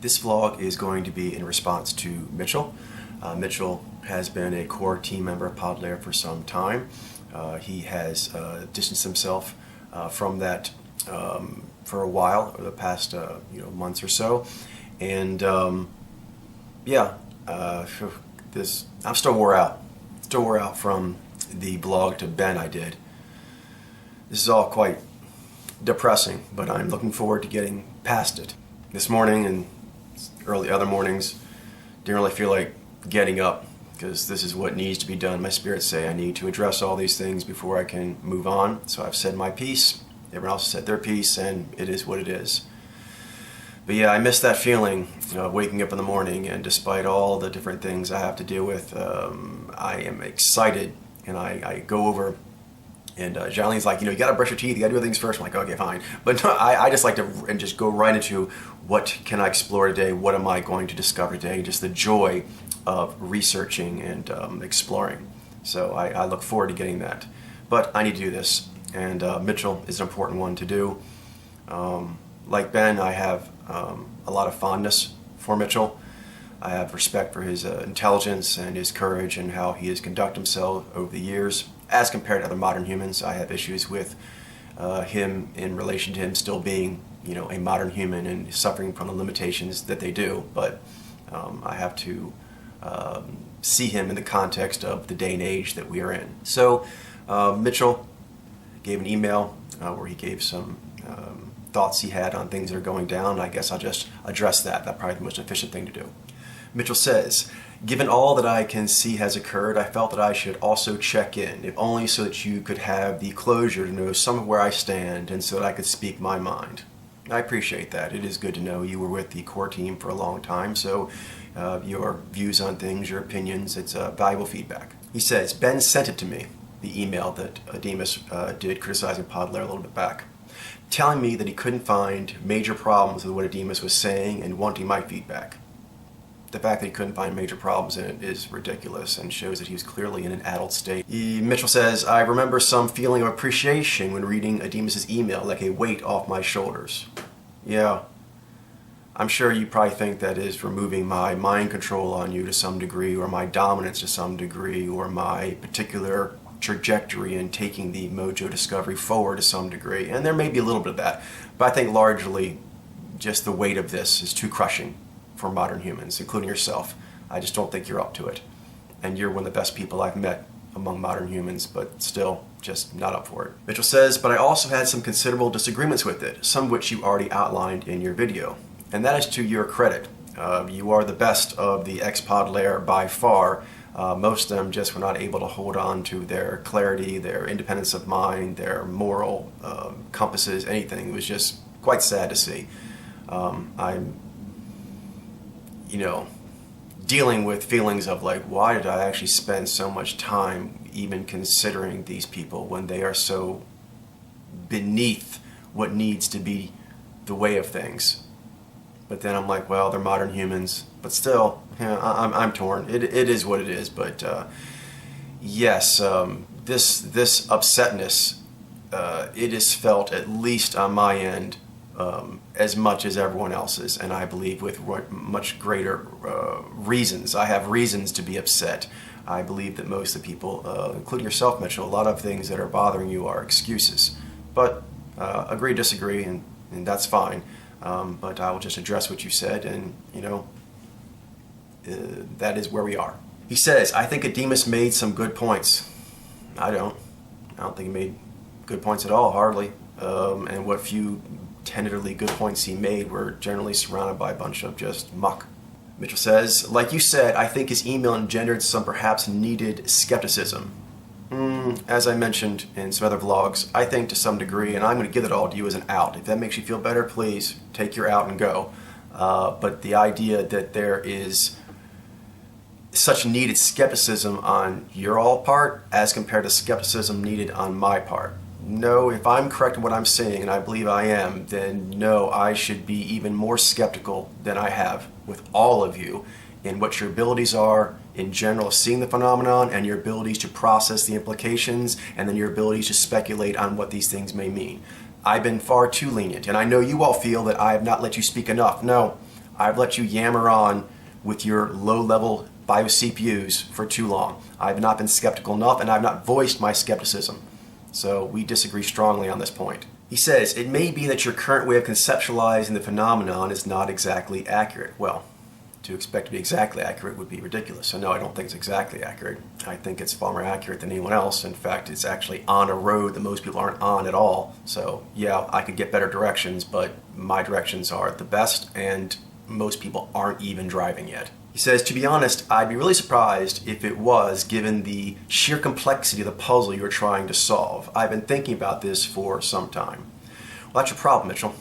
This vlog is going to be in response to Mitchell. Mitchell has been a core team member of Podlair for some time. He has distanced himself from that for a while, over the past months or so, and I'm still wore out. Still wore out from the blog to Ben I did. This is all quite depressing, but I'm looking forward to getting past it. This morning and early other mornings, didn't really feel like getting up because this is what needs to be done. My spirits say I need to address all these things before I can move on. So I've said my piece, everyone else has said their piece, and it is what it is. But yeah, I miss that feeling of waking up in the morning, and despite all the different things I have to deal with, I am excited, and I go over, and Jalene's like, you gotta brush your teeth, you gotta do things first. I'm like, okay, fine. But no, I just like to just go right into what can I explore today, what am I going to discover today, just the joy of researching and exploring. So I look forward to getting that. But I need to do this, and Mitchell is an important one to do. Like Ben, I have a lot of fondness for Mitchell. I have respect for his intelligence and his courage and how he has conducted himself over the years. As compared to other modern humans, I have issues with him in relation to him still being, a modern human and suffering from the limitations that they do. But I have to see him in the context of the day and age that we are in. So Mitchell gave an email where he gave some thoughts he had on things that are going down. I guess I'll just address that. That's probably the most efficient thing to do. Mitchell says, given all that I can see has occurred, I felt that I should also check in, if only so that you could have the closure to know some of where I stand and so that I could speak my mind. I appreciate that. It is good to know you were with the core team for a long time, so your views on things, your opinions, it's valuable feedback. He says, Ben sent it to me, the email that Demas did criticizing Podlair a little bit back, telling me that he couldn't find major problems with what Demas was saying and wanting my feedback. The fact that he couldn't find major problems in it is ridiculous and shows that he was clearly in an adult state. Mitchell says, I remember some feeling of appreciation when reading Demas's email, like a weight off my shoulders. Yeah, I'm sure you probably think that is removing my mind control on you to some degree, or my dominance to some degree, or my particular trajectory in taking the Mojo discovery forward to some degree. And there may be a little bit of that, but I think largely just the weight of this is too crushing for modern humans, including yourself. I just don't think you're up to it. And you're one of the best people I've met among modern humans, but still just not up for it. Mitchell says, but I also had some considerable disagreements with it, some of which you already outlined in your video. And that is to your credit. You are the best of the ex-Podlair by far. Most of them just were not able to hold on to their clarity, their independence of mind, their moral compasses, anything. It was just quite sad to see. I'm dealing with feelings of like, why did I actually spend so much time even considering these people when they are so beneath what needs to be the way of things? But then I'm like, well, they're modern humans, but still, I'm torn. It is what it is, but yes, this upsetness, it is felt at least on my end as much as everyone else's, and I believe with much greater reasons. I have reasons to be upset. I believe that most of the people, including yourself, Mitchell, a lot of things that are bothering you are excuses. But agree, disagree, and that's fine. But I will just address what you said, and that is where we are. He says, I think Demas made some good points. I don't think he made good points at all, hardly. And what few tentatively good points he made were generally surrounded by a bunch of just muck. Mitchell says, like you said, I think his email engendered some perhaps needed skepticism. As I mentioned in some other vlogs, I think to some degree, and I'm going to give it all to you as an out. If that makes you feel better, please take your out and go. But the idea that there is such needed skepticism on your all part as compared to skepticism needed on my part. No, if I'm correct in what I'm saying, and I believe I am, then no, I should be even more skeptical than I have with all of you in what your abilities are in general, seeing the phenomenon, and your abilities to process the implications, and then your abilities to speculate on what these things may mean. I've been far too lenient, and I know you all feel that I have not let you speak enough. No, I've let you yammer on with your low-level bio CPUs for too long. I've not been skeptical enough, and I've not voiced my skepticism. So we disagree strongly on this point. He says, it may be that your current way of conceptualizing the phenomenon is not exactly accurate. Well, to expect to be exactly accurate would be ridiculous. So no, I don't think it's exactly accurate. I think it's far more accurate than anyone else. In fact, it's actually on a road that most people aren't on at all. So yeah, I could get better directions, but my directions are the best, and most people aren't even driving yet. He says, to be honest, I'd be really surprised if it was, given the sheer complexity of the puzzle you're trying to solve. I've been thinking about this for some time. Well, that's your problem, Mitchell.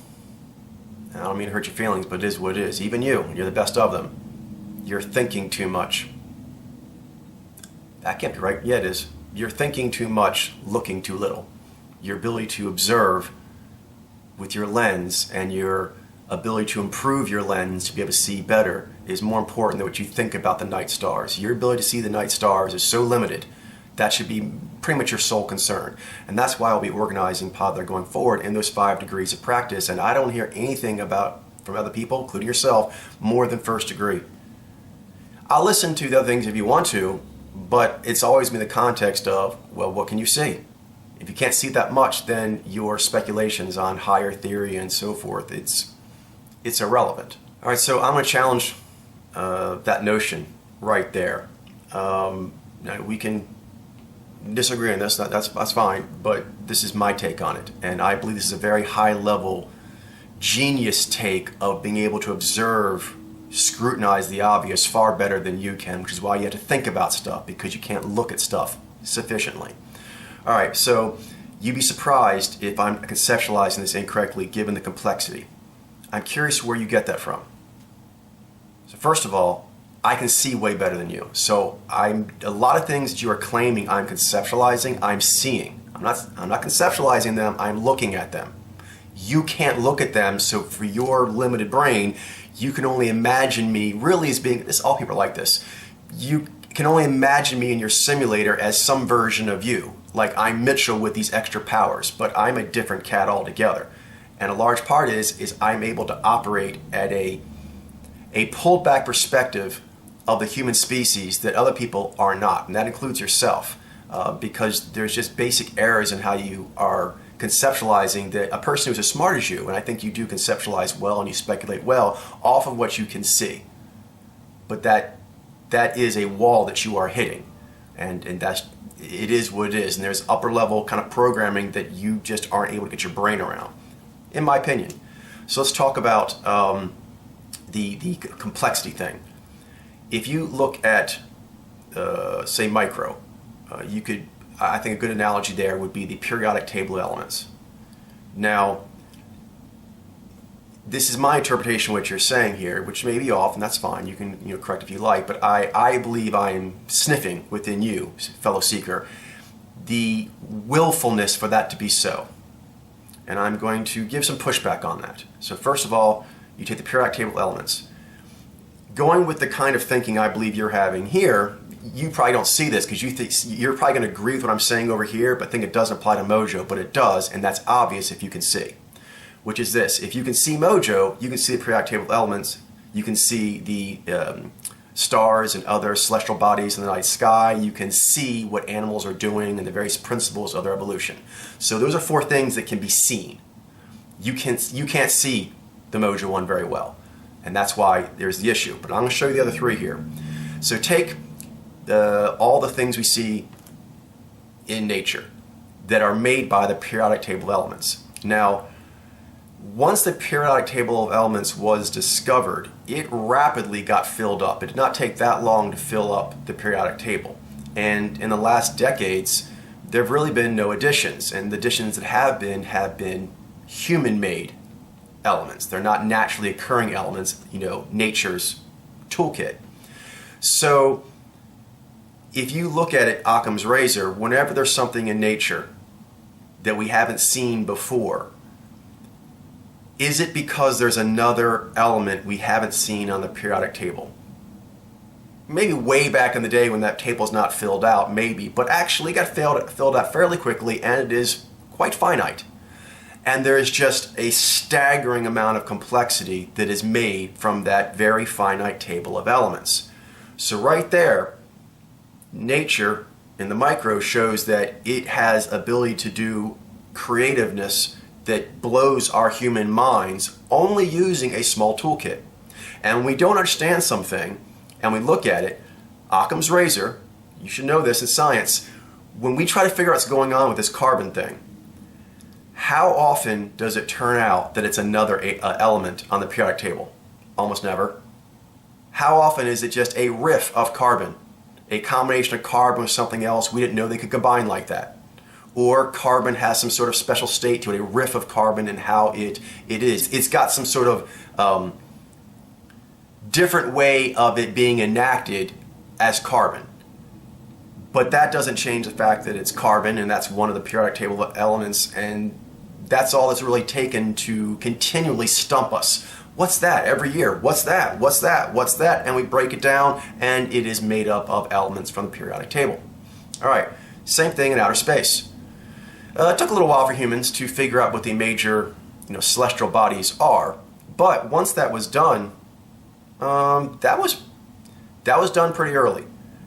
I don't mean to hurt your feelings, but it is what it is. Even you're the best of them. You're thinking too much. That can't be right. Yeah, it is. You're thinking too much, looking too little. Your ability to observe with your lens and your ability to improve your lens to be able to see better is more important than what you think about the night stars. Your ability to see the night stars is so limited. That should be pretty much your sole concern. And that's why I'll be organizing Podler going forward in those 5 degrees of practice. And I don't hear anything from other people, including yourself, more than first degree. I'll listen to the other things if you want to, but it's always been the context of, well, what can you see? If you can't see that much, then your speculations on higher theory and so forth, it's irrelevant. All right, so I'm going to challenge that notion right there. Now we can disagree on this, that's fine, but this is my take on it. And I believe this is a very high level, genius take of being able to observe, scrutinize the obvious far better than you can, which is why you have to think about stuff, because you can't look at stuff sufficiently. All right, so you'd be surprised if I'm conceptualizing this incorrectly given the complexity. I'm curious where you get that from. So first of all, I can see way better than you. So a lot of things that you are claiming I'm conceptualizing, I'm seeing. I'm not conceptualizing them, I'm looking at them. You can't look at them, so for your limited brain, you can only imagine me really as being, all people are like this. You can only imagine me in your simulator as some version of you. Like I'm Mitchell with these extra powers, but I'm a different cat altogether. And a large part is I'm able to operate at a pulled back perspective of the human species that other people are not, and that includes yourself, because there's just basic errors in how you are conceptualizing that a person who's as smart as you, and I think you do conceptualize well and you speculate well off of what you can see, but that is a wall that you are hitting, and it is what it is, and there's upper level kind of programming that you just aren't able to get your brain around, in my opinion. So let's talk about the complexity thing. If you look at, say, micro, I think a good analogy there would be the periodic table of elements. Now, this is my interpretation of what you're saying here, which may be off, and that's fine. You can correct if you like, but I believe I am sniffing within you, fellow seeker, the willfulness for that to be so. And I'm going to give some pushback on that. So first of all, you take the periodic table of elements. Going with the kind of thinking I believe you're having here, you probably don't see this because you're probably going to agree with what I'm saying over here, but think it doesn't apply to Mojo, but it does, and that's obvious if you can see. Which is this: if you can see Mojo, you can see the periodic table of elements, you can see the stars and other celestial bodies in the night sky, you can see what animals are doing and the various principles of their evolution. So those are 4 things that can be seen. You can't see the Mojo one very well. And that's why there's the issue. But I'm going to show you the other 3 here. So take all the things we see in nature that are made by the periodic table of elements. Now, once the periodic table of elements was discovered, it rapidly got filled up. It did not take that long to fill up the periodic table. And in the last decades, there have really been no additions. And the additions that have been human-made elements. They're not naturally occurring elements, nature's toolkit. So if you look at it, Occam's razor, whenever there's something in nature that we haven't seen before, is it because there's another element we haven't seen on the periodic table? Maybe way back in the day when that table's not filled out, maybe, but actually got filled out fairly quickly, and it is quite finite. And there is just a staggering amount of complexity that is made from that very finite table of elements. So right there, nature in the micro shows that it has ability to do creativeness that blows our human minds only using a small toolkit. And when we don't understand something and we look at it, Occam's razor, you should know this in science, when we try to figure out what's going on with this carbon thing, how often does it turn out that it's another element on the periodic table? Almost never. How often is it just a riff of carbon? A combination of carbon with something else we didn't know they could combine like that. Or carbon has some sort of special state to it, a riff of carbon and how it is. It's got some sort of different way of it being enacted as carbon. But that doesn't change the fact that it's carbon, and that's one of the periodic table of elements, and that's all that's really taken to continually stump us. What's that? Every year, what's that? What's that? What's that? And we break it down, and it is made up of elements from the periodic table. All right, same thing in outer space. It took a little while for humans to figure out what the major, celestial bodies are, but once that was done, that was done pretty early.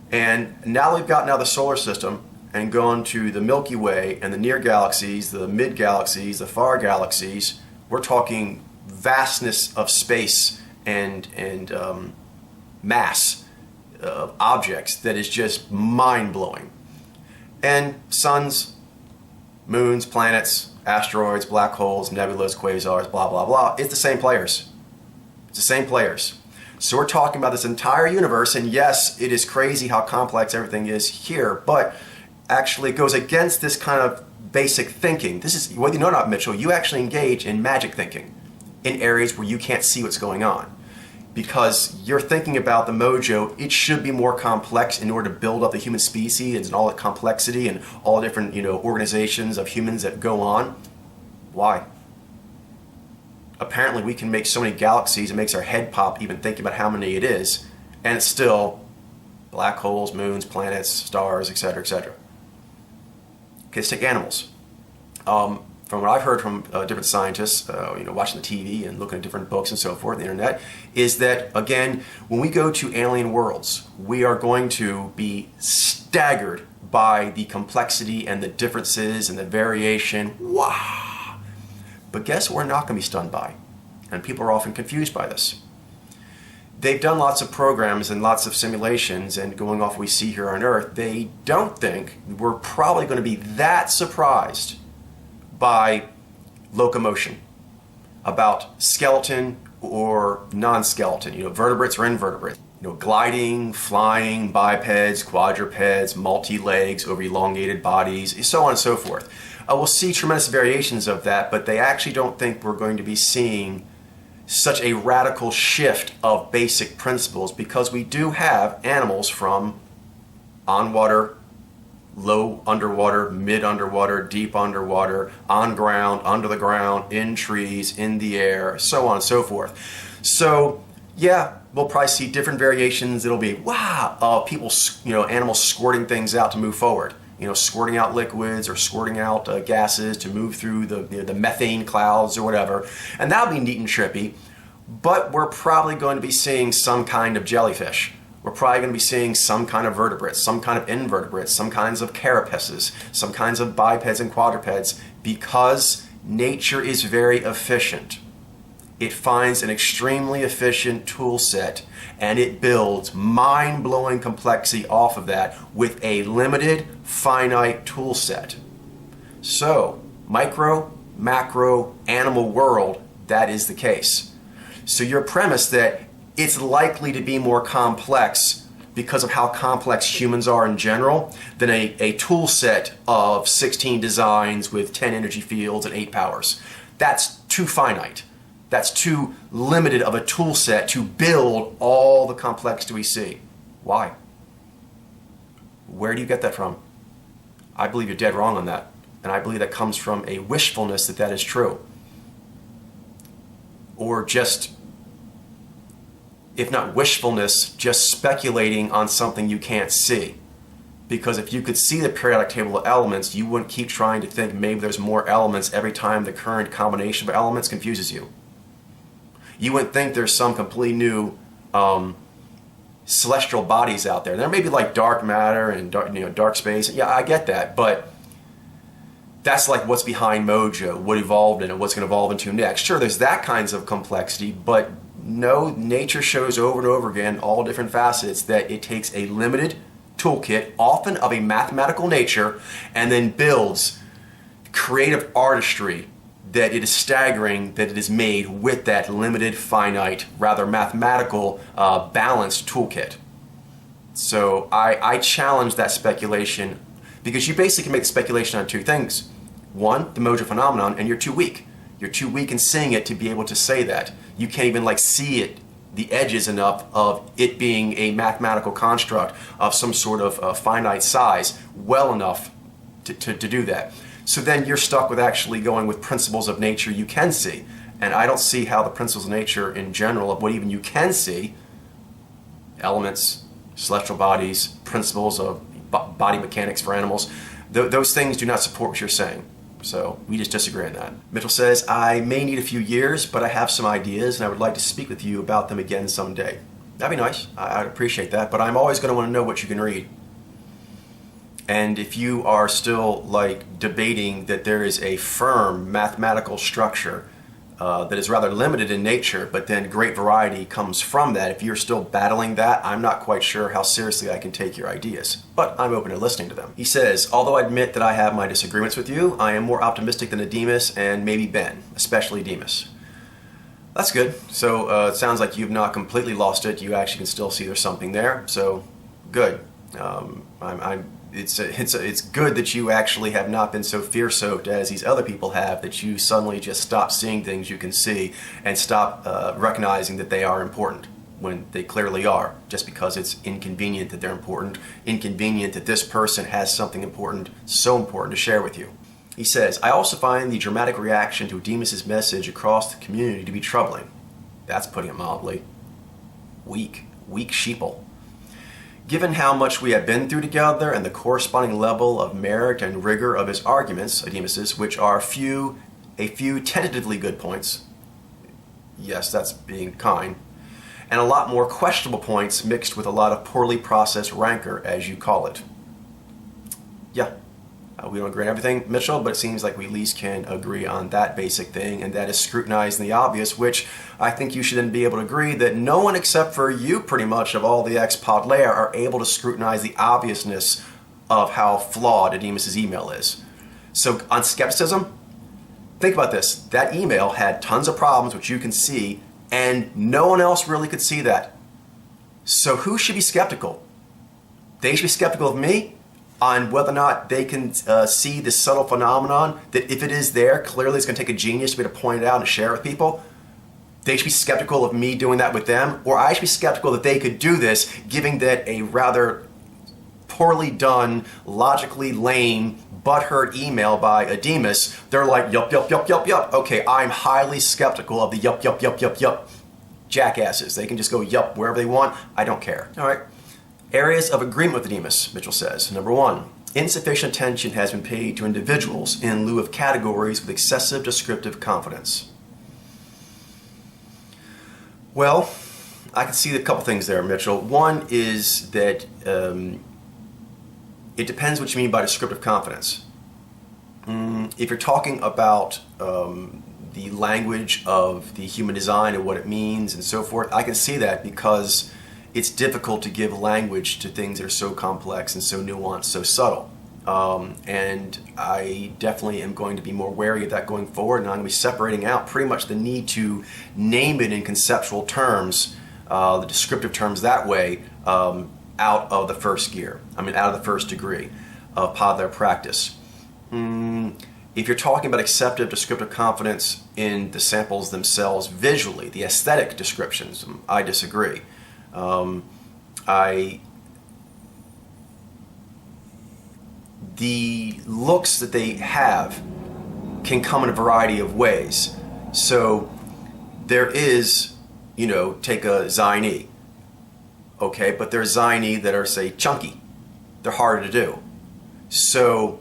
And now we've gotten out of the solar system and gone to the Milky Way and the near galaxies, the mid galaxies, the far galaxies. We're talking vastness of space and mass of objects that is just mind-blowing. And suns, moons, planets, asteroids, black holes, nebulas, quasars, blah, blah, blah. It's the same players. It's the same players. So we're talking about this entire universe, and yes, it is crazy how complex everything is here, but actually it goes against this kind of basic thinking. This is, whether you know or not, Mitchell, you actually engage in magic thinking in areas where you can't see what's going on. Because you're thinking about the mojo, it should be more complex in order to build up the human species and all the complexity and all the different, organizations of humans that go on. Why? Apparently we can make so many galaxies, it makes our head pop even thinking about how many it is, and it's still black holes, moons, planets, stars, etc., etc. Okay, let's take animals. From what I've heard from different scientists, watching the TV and looking at different books and so forth, the internet, is that, again, when we go to alien worlds, we are going to be staggered by the complexity and the differences and the variation. Wow! But guess what we're not going to be stunned by? And people are often confused by this. They've done lots of programs and lots of simulations, and going off what we see here on Earth, they don't think we're probably going to be that surprised by locomotion, about skeleton or non-skeleton, vertebrates or invertebrates, gliding, flying, bipeds, quadrupeds, multi-legs over elongated bodies, so on and so forth. We'll see tremendous variations of that, but they actually don't think we're going to be seeing such a radical shift of basic principles, because we do have animals from on water, low underwater, mid underwater, deep underwater, on ground, under the ground, in trees, in the air, so on and so forth. So yeah, we'll probably see different variations. It'll be, wow, people, animals squirting things out to move forward. Squirting out liquids or squirting out gases to move through the methane clouds or whatever. And that'll be neat and trippy, but we're probably going to be seeing some kind of jellyfish. We're probably going to be seeing some kind of vertebrates, some kind of invertebrates, some kinds of carapaces, some kinds of bipeds and quadrupeds, because nature is very efficient. It finds an extremely efficient tool set, and it builds mind-blowing complexity off of that with a limited, finite tool set. So, micro, macro, animal world, that is the case. So your premise that it's likely to be more complex because of how complex humans are in general than a tool set of 16 designs with 10 energy fields and 8 powers. That's too finite. That's too limited of a tool set to build all the complexity we see. Why? Where do you get that from? I believe you're dead wrong on that. And I believe that comes from a wishfulness that is true. Or just, if not wishfulness, just speculating on something you can't see. Because if you could see the periodic table of elements, you wouldn't keep trying to think maybe there's more elements every time the current combination of elements confuses you. You wouldn't think there's some completely new celestial bodies out there. There may be like dark matter and dark space. Yeah, I get that, but that's like what's behind Mojo, what evolved in it, what's going to evolve into next. Sure, there's that kinds of complexity, but no, nature shows over and over again, all different facets, that it takes a limited toolkit, often of a mathematical nature, and then builds creative artistry that it is staggering that it is made with that limited, finite, rather mathematical, balanced toolkit. So I challenge that speculation, because you basically make the speculation on two things. One, the Mojo phenomenon, and you're too weak. You're too weak in seeing it to be able to say that. You can't even like see it, the edges enough of it being a mathematical construct of some sort of finite size well enough to do that. So then you're stuck with actually going with principles of nature you can see. And I don't see how the principles of nature in general, of what even you can see, elements, celestial bodies, principles of body mechanics for animals, those things do not support what you're saying. So we just disagree on that. Mitchell says, I may need a few years, but I have some ideas and I would like to speak with you about them again someday. That'd be nice. I'd appreciate that, but I'm always going to want to know what you can read. And if you are still like debating that there is a firm mathematical structure that is rather limited in nature, but then great variety comes from that, if you're still battling that, I'm not quite sure how seriously I can take your ideas, but I'm open to listening to them. He says, although I admit that I have my disagreements with you, I am more optimistic than Demas and maybe Ben, especially Demas. That's good. So it sounds like you've not completely lost it. You actually can still see there's something there. So good. It's good that you actually have not been so fear-soaked as these other people have, that you suddenly just stop seeing things you can see and stop recognizing that they are important when they clearly are, just because it's inconvenient that they're important, inconvenient that this person has something important, so important to share with you. He says, I also find the dramatic reaction to Demas's message across the community to be troubling. That's putting it mildly. Weak sheeple. Given how much we have been through together and the corresponding level of merit and rigor of his arguments, Demas's, which are a few tentatively good points, yes, that's being kind, and a lot more questionable points mixed with a lot of poorly processed rancor, as you call it. Yeah, we don't agree on everything, Mitchell, but it seems like we at least can agree on that basic thing, and that is scrutinizing the obvious, which I think you should then be able to agree that no one except for you, pretty much, of all the ex-pod layer, are able to scrutinize the obviousness of how flawed Demas's email is. So on skepticism, think about this. That email had tons of problems, which you can see, and no one else really could see that. So who should be skeptical? They should be skeptical of me on whether or not they can see this subtle phenomenon, that if it is there, clearly it's going to take a genius to be able to point it out and share it with people. They should be skeptical of me doing that with them, or I should be skeptical that they could do this, given that a rather poorly done, logically lame, butthurt email by Demas, they're like, yup. Okay, I'm highly skeptical of the yup jackasses. They can just go yup wherever they want. I don't care. All right. Areas of agreement with Demas, Mitchell says. Number one, insufficient attention has been paid to individuals in lieu of categories with excessive descriptive confidence. Well, I can see a couple things there, Mitchell. One is that it depends what you mean by descriptive confidence. If you're talking about the language of the human design and what it means and so forth, I can see that, because it's difficult to give language to things that are so complex and so nuanced, so subtle. And I definitely am going to be more wary of that going forward, and I'm going to be separating out pretty much the need to name it in conceptual terms, the descriptive terms that way, out of the first gear. Out of the first degree of pod layer practice. If you're talking about acceptive descriptive confidence in the samples themselves visually, the aesthetic descriptions, I disagree. The looks that they have can come in a variety of ways. So there is, take a Zine, okay, but there's Zine that are, say, chunky, they're harder to do. So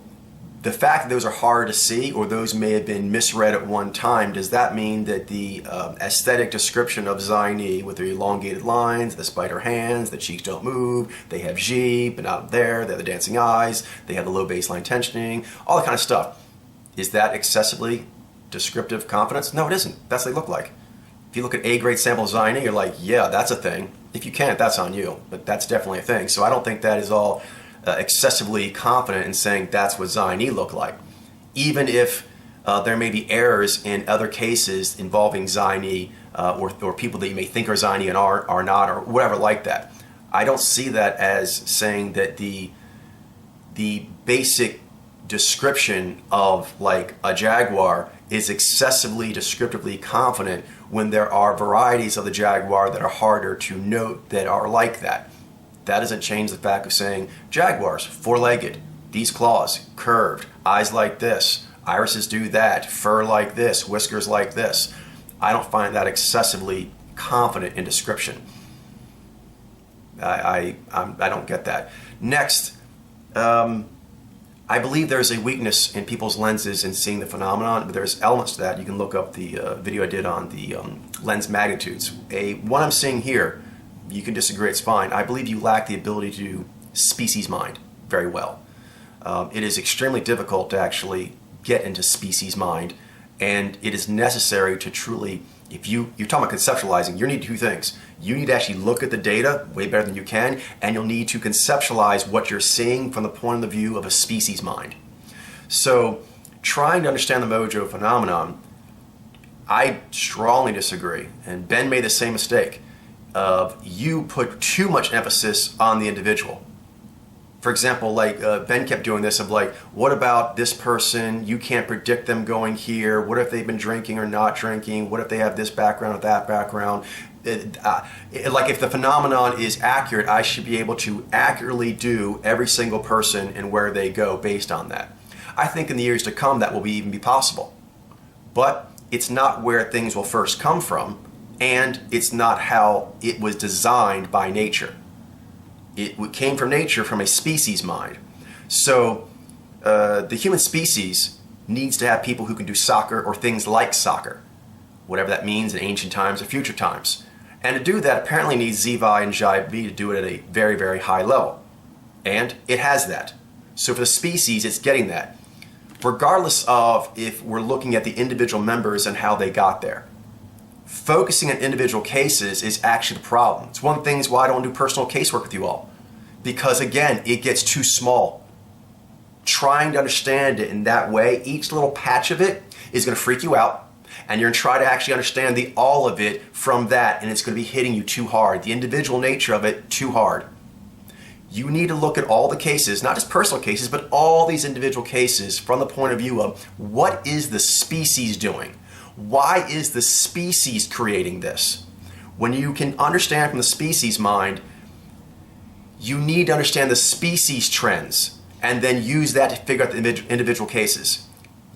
the fact that those are hard to see, or those may have been misread at one time, does that mean that the aesthetic description of Zhai Ni, with their elongated lines, the spider hands, the cheeks don't move, they have G, but not there, they have the dancing eyes, they have the low baseline tensioning, all that kind of stuff, is that excessively descriptive confidence? No, it isn't. That's what they look like. If you look at A-grade sample of Zhai Ni, you're like, yeah, that's a thing. If you can't, that's on you, but that's definitely a thing. So I don't think that is all excessively confident in saying that's what Zhai Ni look like. Even if there may be errors in other cases involving Zhai Ni or people that you may think are Zhai Ni and are not, or whatever like that. I don't see that as saying that the basic description of like a Jaguar is excessively descriptively confident when there are varieties of the Jaguar that are harder to note that are like that. That doesn't change the fact of saying Jaguars, four-legged, these claws, curved, eyes like this, irises do that, fur like this, whiskers like this. I don't find that excessively confident in description. I don't get that. Next, I believe there's a weakness in people's lenses in seeing the phenomenon, but there's elements to that. You can look up the video I did on the lens magnitudes. What I'm seeing here, you can disagree, it's fine. I believe you lack the ability to do species mind very well. It is extremely difficult to actually get into species mind, and it is necessary to truly, if you're talking about conceptualizing, you need two things. You need to actually look at the data way better than you can, and you'll need to conceptualize what you're seeing from the point of view of a species mind. So trying to understand the Mojo phenomenon, I strongly disagree, and Ben made the same mistake of you put too much emphasis on the individual. For example, like Ben kept doing this of like, what about this person? You can't predict them going here. What if they've been drinking or not drinking? What if they have this background or that background? Like if the phenomenon is accurate, I should be able to accurately do every single person and where they go based on that. I think in the years to come that will even be possible. But it's not where things will first come from, and it's not how it was designed by nature. It came from nature, from a species mind. So the human species needs to have people who can do soccer or things like soccer, whatever that means in ancient times or future times. And to do that, apparently needs Ziwei and Zhai Bi to do it at a very, very high level. And it has that. So for the species, it's getting that. Regardless of if we're looking at the individual members and how they got there. Focusing on individual cases is actually the problem. It's one of the things why I don't do personal casework with you all. Because again, it gets too small. Trying to understand it in that way, each little patch of it is going to freak you out, and you're going to try to actually understand the all of it from that, and it's going to be hitting you too hard. The individual nature of it, too hard. You need to look at all the cases, not just personal cases, but all these individual cases from the point of view of what is the species doing? Why is the species creating this? When you can understand from the species mind, you need to understand the species trends and then use that to figure out the individual cases.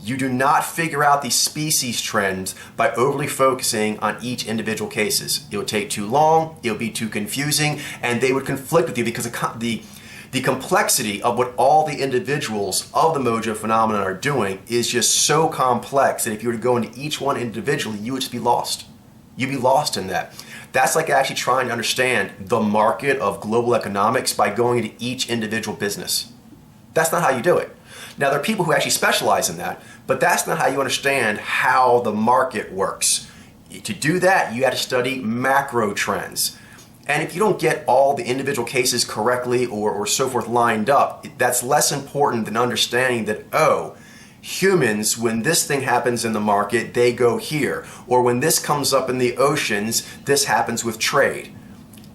You do not figure out these species trends by overly focusing on each individual cases. It would take too long, it would be too confusing, and they would conflict with you because the complexity of what all the individuals of the Mojo phenomenon are doing is just so complex that if you were to go into each one individually, you would just be lost. You'd be lost in that. That's like actually trying to understand the market of global economics by going into each individual business. That's not how you do it. Now, there are people who actually specialize in that, but that's not how you understand how the market works. To do that, you have to study macro trends. And if you don't get all the individual cases correctly or so forth lined up, that's less important than understanding that, oh, humans, when this thing happens in the market, they go here. Or when this comes up in the oceans, this happens with trade.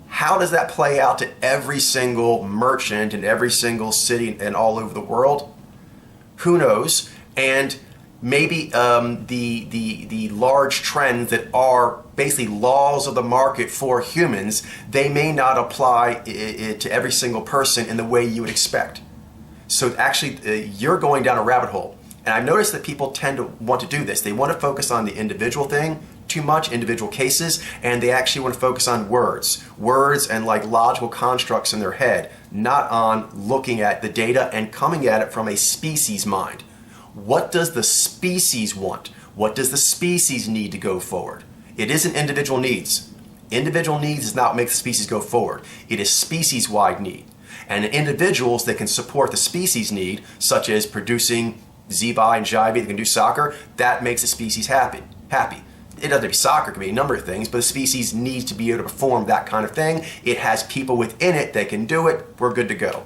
How does that play out to every single merchant in every single city and all over the world? Who knows? And maybe the large trends that are basically laws of the market for humans, they may not apply to every single person in the way you would expect. So actually, you're going down a rabbit hole. And I've noticed that people tend to want to do this. They want to focus on the individual thing too much, individual cases, and they actually want to focus on words and like logical constructs in their head, not on looking at the data and coming at it from a species mind. What does the species want? What does the species need to go forward? It isn't individual needs. Individual needs is not what makes the species go forward. It is species-wide need. And individuals that can support the species need, such as producing Zevi and Jivey that can do soccer, that makes the species happy. It doesn't have to be soccer, it can be a number of things, but the species needs to be able to perform that kind of thing. It has people within it that can do it. We're good to go.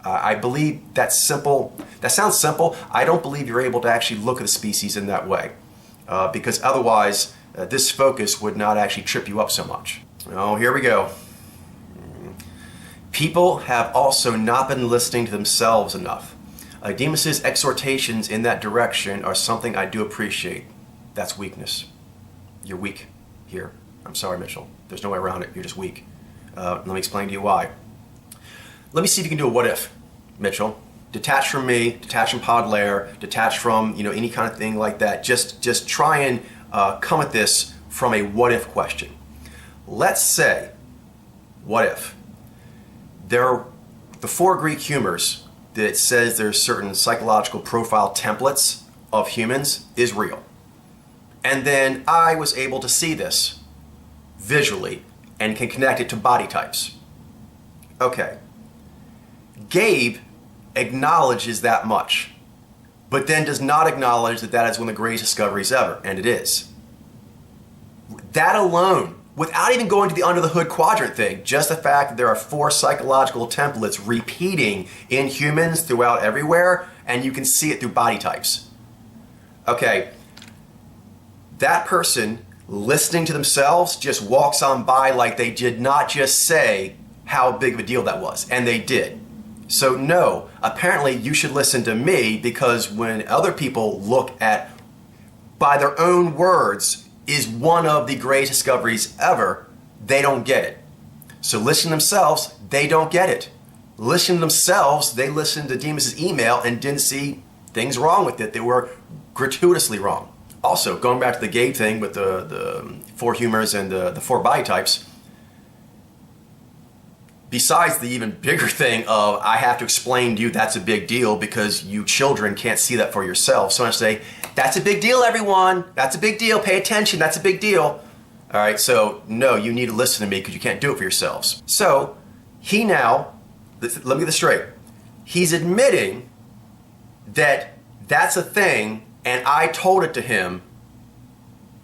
I believe that's simple. That sounds simple. I don't believe you're able to actually look at the species in that way, because otherwise this focus would not actually trip you up so much. Oh, here we go. People have also not been listening to themselves enough. Demas's exhortations in that direction are something I do appreciate. That's weakness. You're weak here. I'm sorry, Mitchell. There's no way around it. You're just weak. Let me explain to you why. Let me see if you can do a what if, Mitchell. Detach from me, detach from Podlair, detach from any kind of thing like that. Just try and come at this from a what if question. Let's say, what if the 4 Greek humors that says there's certain psychological profile templates of humans is real. And then I was able to see this visually and can connect it to body types. Okay. Gabe acknowledges that much, but then does not acknowledge that that is one of the greatest discoveries ever, and it is. That alone, without even going to the under the hood quadrant thing, just the fact that there are 4 psychological templates repeating in humans throughout everywhere, and you can see it through body types. Okay, that person listening to themselves just walks on by like they did not just say how big of a deal that was, and they did. So no, apparently you should listen to me, because when other people look at, by their own words, is one of the greatest discoveries ever, they don't get it. So listen to themselves, they don't get it. Listen to themselves, they listened to Demas's email and didn't see things wrong with it. They were gratuitously wrong. Also, going back to the Gabe thing with the 4 humors and the 4 body types, besides the even bigger thing of I have to explain to you that's a big deal because you children can't see that for yourself. So I say, that's a big deal, everyone. That's a big deal. Pay attention. That's a big deal. All right, so no, you need to listen to me because you can't do it for yourselves. So he now, let me get this straight. He's admitting that that's a thing and I told it to him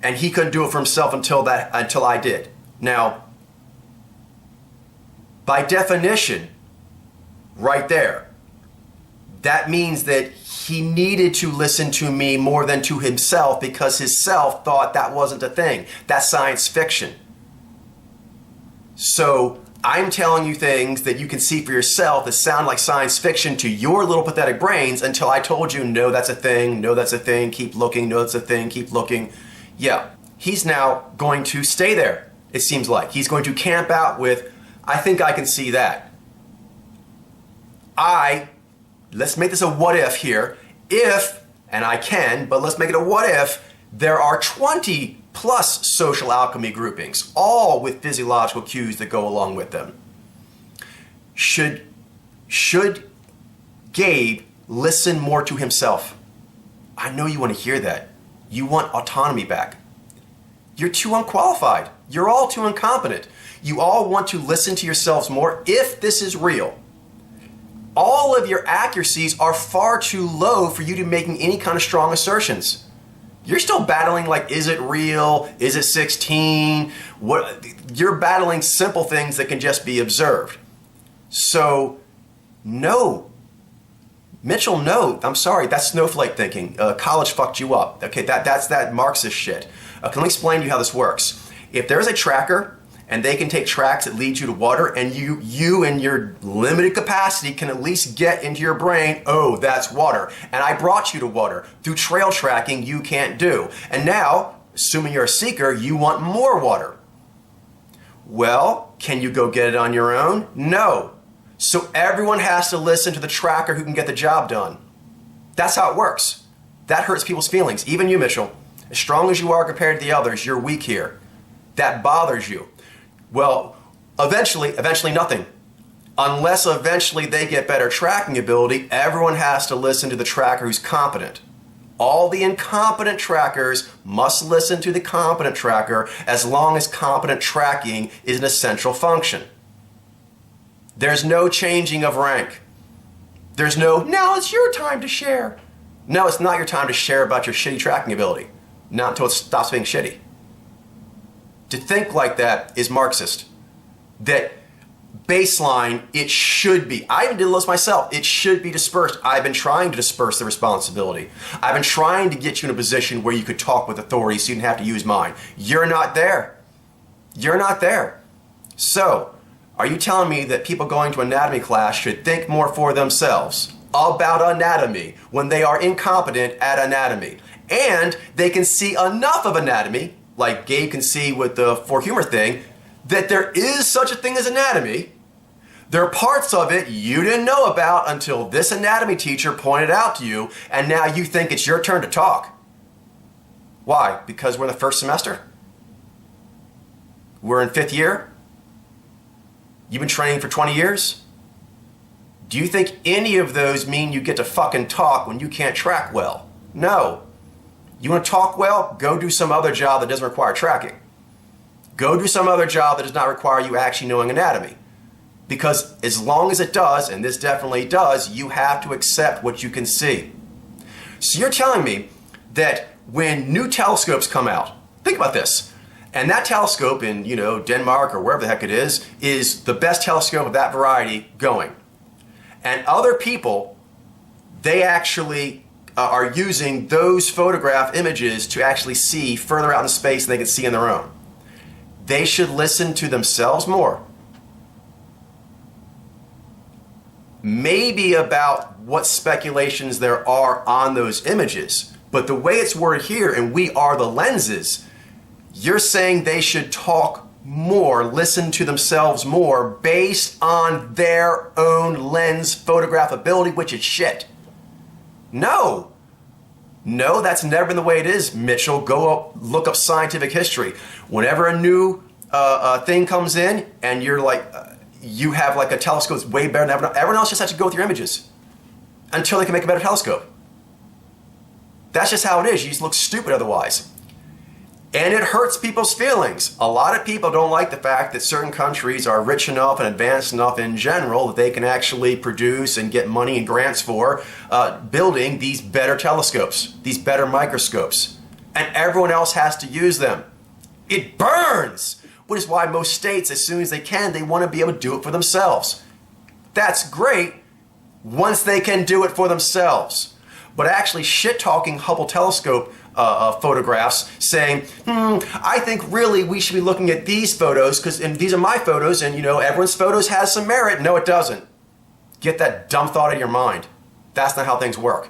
and he couldn't do it for himself until I did. Now, by definition, right there, that means that he needed to listen to me more than to himself because his self thought that wasn't a thing. That's science fiction. So I'm telling you things that you can see for yourself that sound like science fiction to your little pathetic brains until I told you, no, that's a thing, no, that's a thing, keep looking, no, that's a thing, keep looking. Yeah, he's now going to stay there, it seems like. He's going to camp out with, I think I can see that. Let's make this a what if here. If, and I can, but let's make it a what if, there are 20 plus social alchemy groupings, all with physiological cues that go along with them. Should Gabe listen more to himself? I know you want to hear that. You want autonomy back. You're too unqualified. You're all too incompetent. You all want to listen to yourselves more if this is real. All of your accuracies are far too low for you to be making any kind of strong assertions. You're still battling like, is it real? Is it 16? You're battling simple things that can just be observed. So, no. Mitchell, no. I'm sorry, that's snowflake thinking. College fucked you up. Okay, that's that Marxist shit. Let me explain to you how this works. If there's a tracker, and they can take tracks that lead you to water, and you in your limited capacity can at least get into your brain, oh, that's water. And I brought you to water. Through trail tracking, you can't do. And now, assuming you're a seeker, you want more water. Well, can you go get it on your own? No. So everyone has to listen to the tracker who can get the job done. That's how it works. That hurts people's feelings, even you, Mitchell. As strong as you are compared to the others, you're weak here. That bothers you. Well, eventually nothing. Unless eventually they get better tracking ability, everyone has to listen to the tracker who's competent. All the incompetent trackers must listen to the competent tracker as long as competent tracking is an essential function. There's no changing of rank. There's no, now it's your time to share. No, it's not your time to share about your shitty tracking ability. Not until it stops being shitty. To think like that is Marxist. That baseline, it should be. I even did this myself. It should be dispersed. I've been trying to disperse the responsibility. I've been trying to get you in a position where you could talk with authority so you didn't have to use mine. You're not there. You're not there. So, are you telling me that people going to anatomy class should think more for themselves about anatomy when they are incompetent at anatomy? And they can see enough of anatomy, like Gabe can see with the For Humor thing, that there is such a thing as anatomy. There are parts of it you didn't know about until this anatomy teacher pointed out to you, and now you think it's your turn to talk. Why? Because we're in the first semester? We're in 5th year? You've been training for 20 years? Do you think any of those mean you get to fucking talk when you can't track well? No. You want to talk well? Go do some other job that doesn't require tracking. Go do some other job that does not require you actually knowing anatomy. Because as long as it does, and this definitely does, you have to accept what you can see. So you're telling me that when new telescopes come out, think about this, and that telescope in, Denmark or wherever the heck it is the best telescope of that variety going. And other people, they actually are using those photograph images to actually see further out in space than they can see on their own. They should listen to themselves more. Maybe about what speculations there are on those images, but the way it's worded here, and we are the lenses, you're saying they should talk more, listen to themselves more based on their own lens photograph ability, which is shit. No, that's never been the way it is, Mitchell. Go up, look up scientific history. Whenever a new thing comes in and you're like, you have like a telescope that's way better than everyone else just has to go with your images until they can make a better telescope. That's just how it is. You just look stupid otherwise. And it hurts people's feelings. A lot of people don't like the fact that certain countries are rich enough and advanced enough in general that they can actually produce and get money and grants for building these better telescopes, these better microscopes. And everyone else has to use them. It burns, which is why most states, as soon as they can, they want to be able to do it for themselves. That's great once they can do it for themselves. But actually shit-talking Hubble telescope photographs saying, I think really we should be looking at these photos because these are my photos and everyone's photos has some merit. No, it doesn't. Get that dumb thought out of your mind. That's not how things work.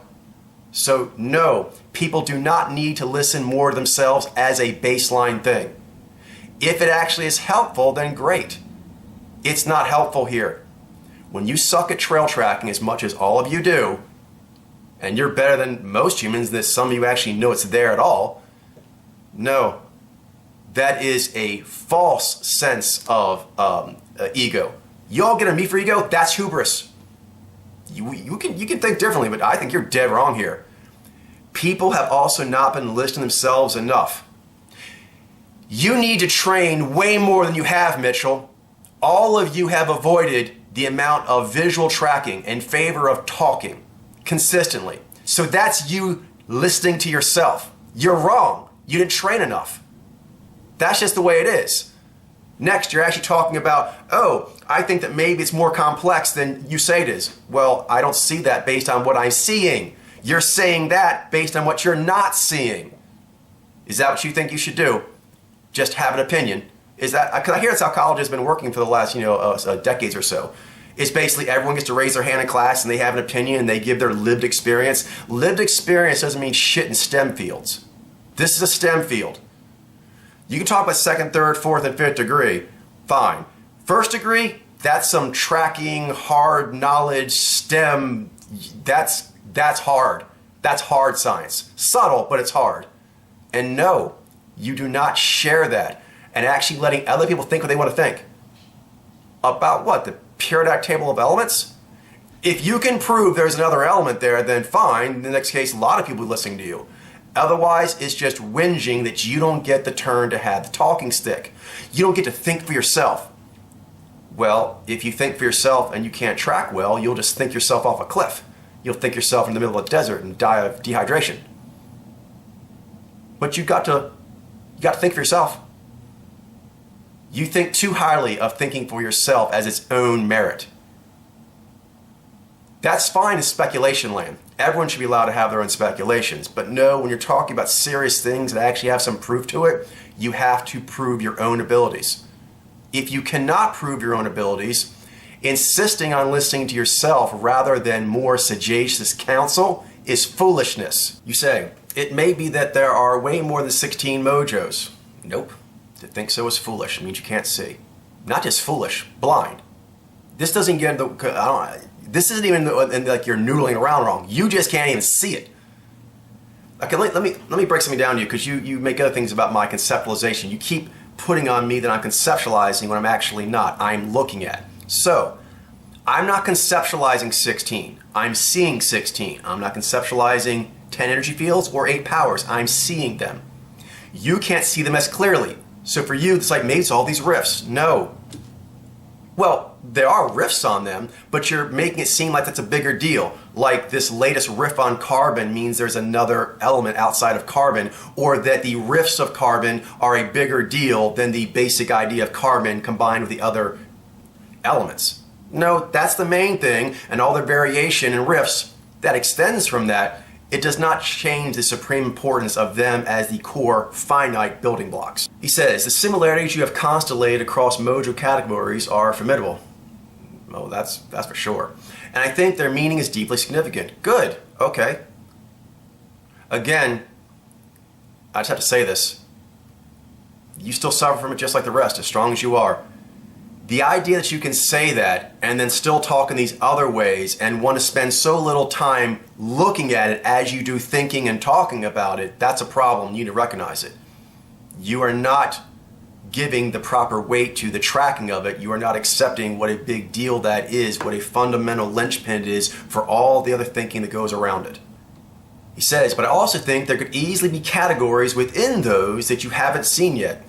So no, people do not need to listen more to themselves as a baseline thing. If it actually is helpful, then great. It's not helpful here. When you suck at trail tracking as much as all of you do, and you're better than most humans, that some of you actually know it's there at all. No, that is a false sense of ego. You all get a me for ego? That's hubris. You can think differently, but I think you're dead wrong here. People have also not been listening to themselves enough. You need to train way more than you have, Mitchell. All of you have avoided the amount of visual tracking in favor of talking consistently. So that's you listening to yourself. You're wrong. You didn't train enough. That's just the way it is. Next, you're actually talking about, I think that maybe it's more complex than you say it is. Well, I don't see that based on what I'm seeing. You're saying that based on what you're not seeing. Is that what you think you should do? Just have an opinion? Is that, because I hear that's how college has been working for the last, decades or so. It's basically everyone gets to raise their hand in class and they have an opinion and they give their lived experience. Lived experience doesn't mean shit in STEM fields. This is a STEM field. You can talk about 2nd, 3rd, 4th, and 5th degree. Fine. 1st degree, that's some tracking, hard knowledge, STEM. That's hard. That's hard science. Subtle, but it's hard. And no, you do not share that. And actually letting other people think what they want to think. About what? The periodic table of elements? If you can prove there's another element there, then fine. In the next case, a lot of people are listening to you. Otherwise, it's just whinging that you don't get the turn to have the talking stick. You don't get to think for yourself. Well, if you think for yourself and you can't track well, you'll just think yourself off a cliff. You'll think yourself in the middle of the desert and die of dehydration. But you got to think for yourself. You think too highly of thinking for yourself as its own merit. That's fine in speculation land. Everyone should be allowed to have their own speculations. But no, when you're talking about serious things that actually have some proof to it, you have to prove your own abilities. If you cannot prove your own abilities, insisting on listening to yourself rather than more sagacious counsel is foolishness. You say, it may be that there are way more than 16 mojos. Nope. To think so is foolish. It means you can't see. Not just foolish, blind. This doesn't get this isn't even like you're noodling around wrong. You just can't even see it. Okay, let me break something down to you, because you make other things about my conceptualization. You keep putting on me that I'm conceptualizing when I'm actually not. I'm looking at. So, I'm not conceptualizing 16. I'm seeing 16. I'm not conceptualizing 10 energy fields or 8 powers. I'm seeing them. You can't see them as clearly. So for you, it's like maybe it's all these riffs. No. Well, there are riffs on them, but you're making it seem like that's a bigger deal. Like this latest riff on carbon means there's another element outside of carbon, or that the riffs of carbon are a bigger deal than the basic idea of carbon combined with the other elements. No, that's the main thing, and all the variation and riffs that extends from that, it does not change the supreme importance of them as the core finite building blocks. He says, the similarities you have constellated across mojo categories are formidable. Oh, that's for sure. And I think their meaning is deeply significant. Good, okay. Again, I just have to say this. You still suffer from it just like the rest, as strong as you are. The idea that you can say that and then still talk in these other ways and want to spend so little time looking at it as you do thinking and talking about it, that's a problem. You need to recognize it. You are not giving the proper weight to the tracking of it. You are not accepting what a big deal that is, what a fundamental linchpin is for all the other thinking that goes around it. He says, but I also think there could easily be categories within those that you haven't seen yet.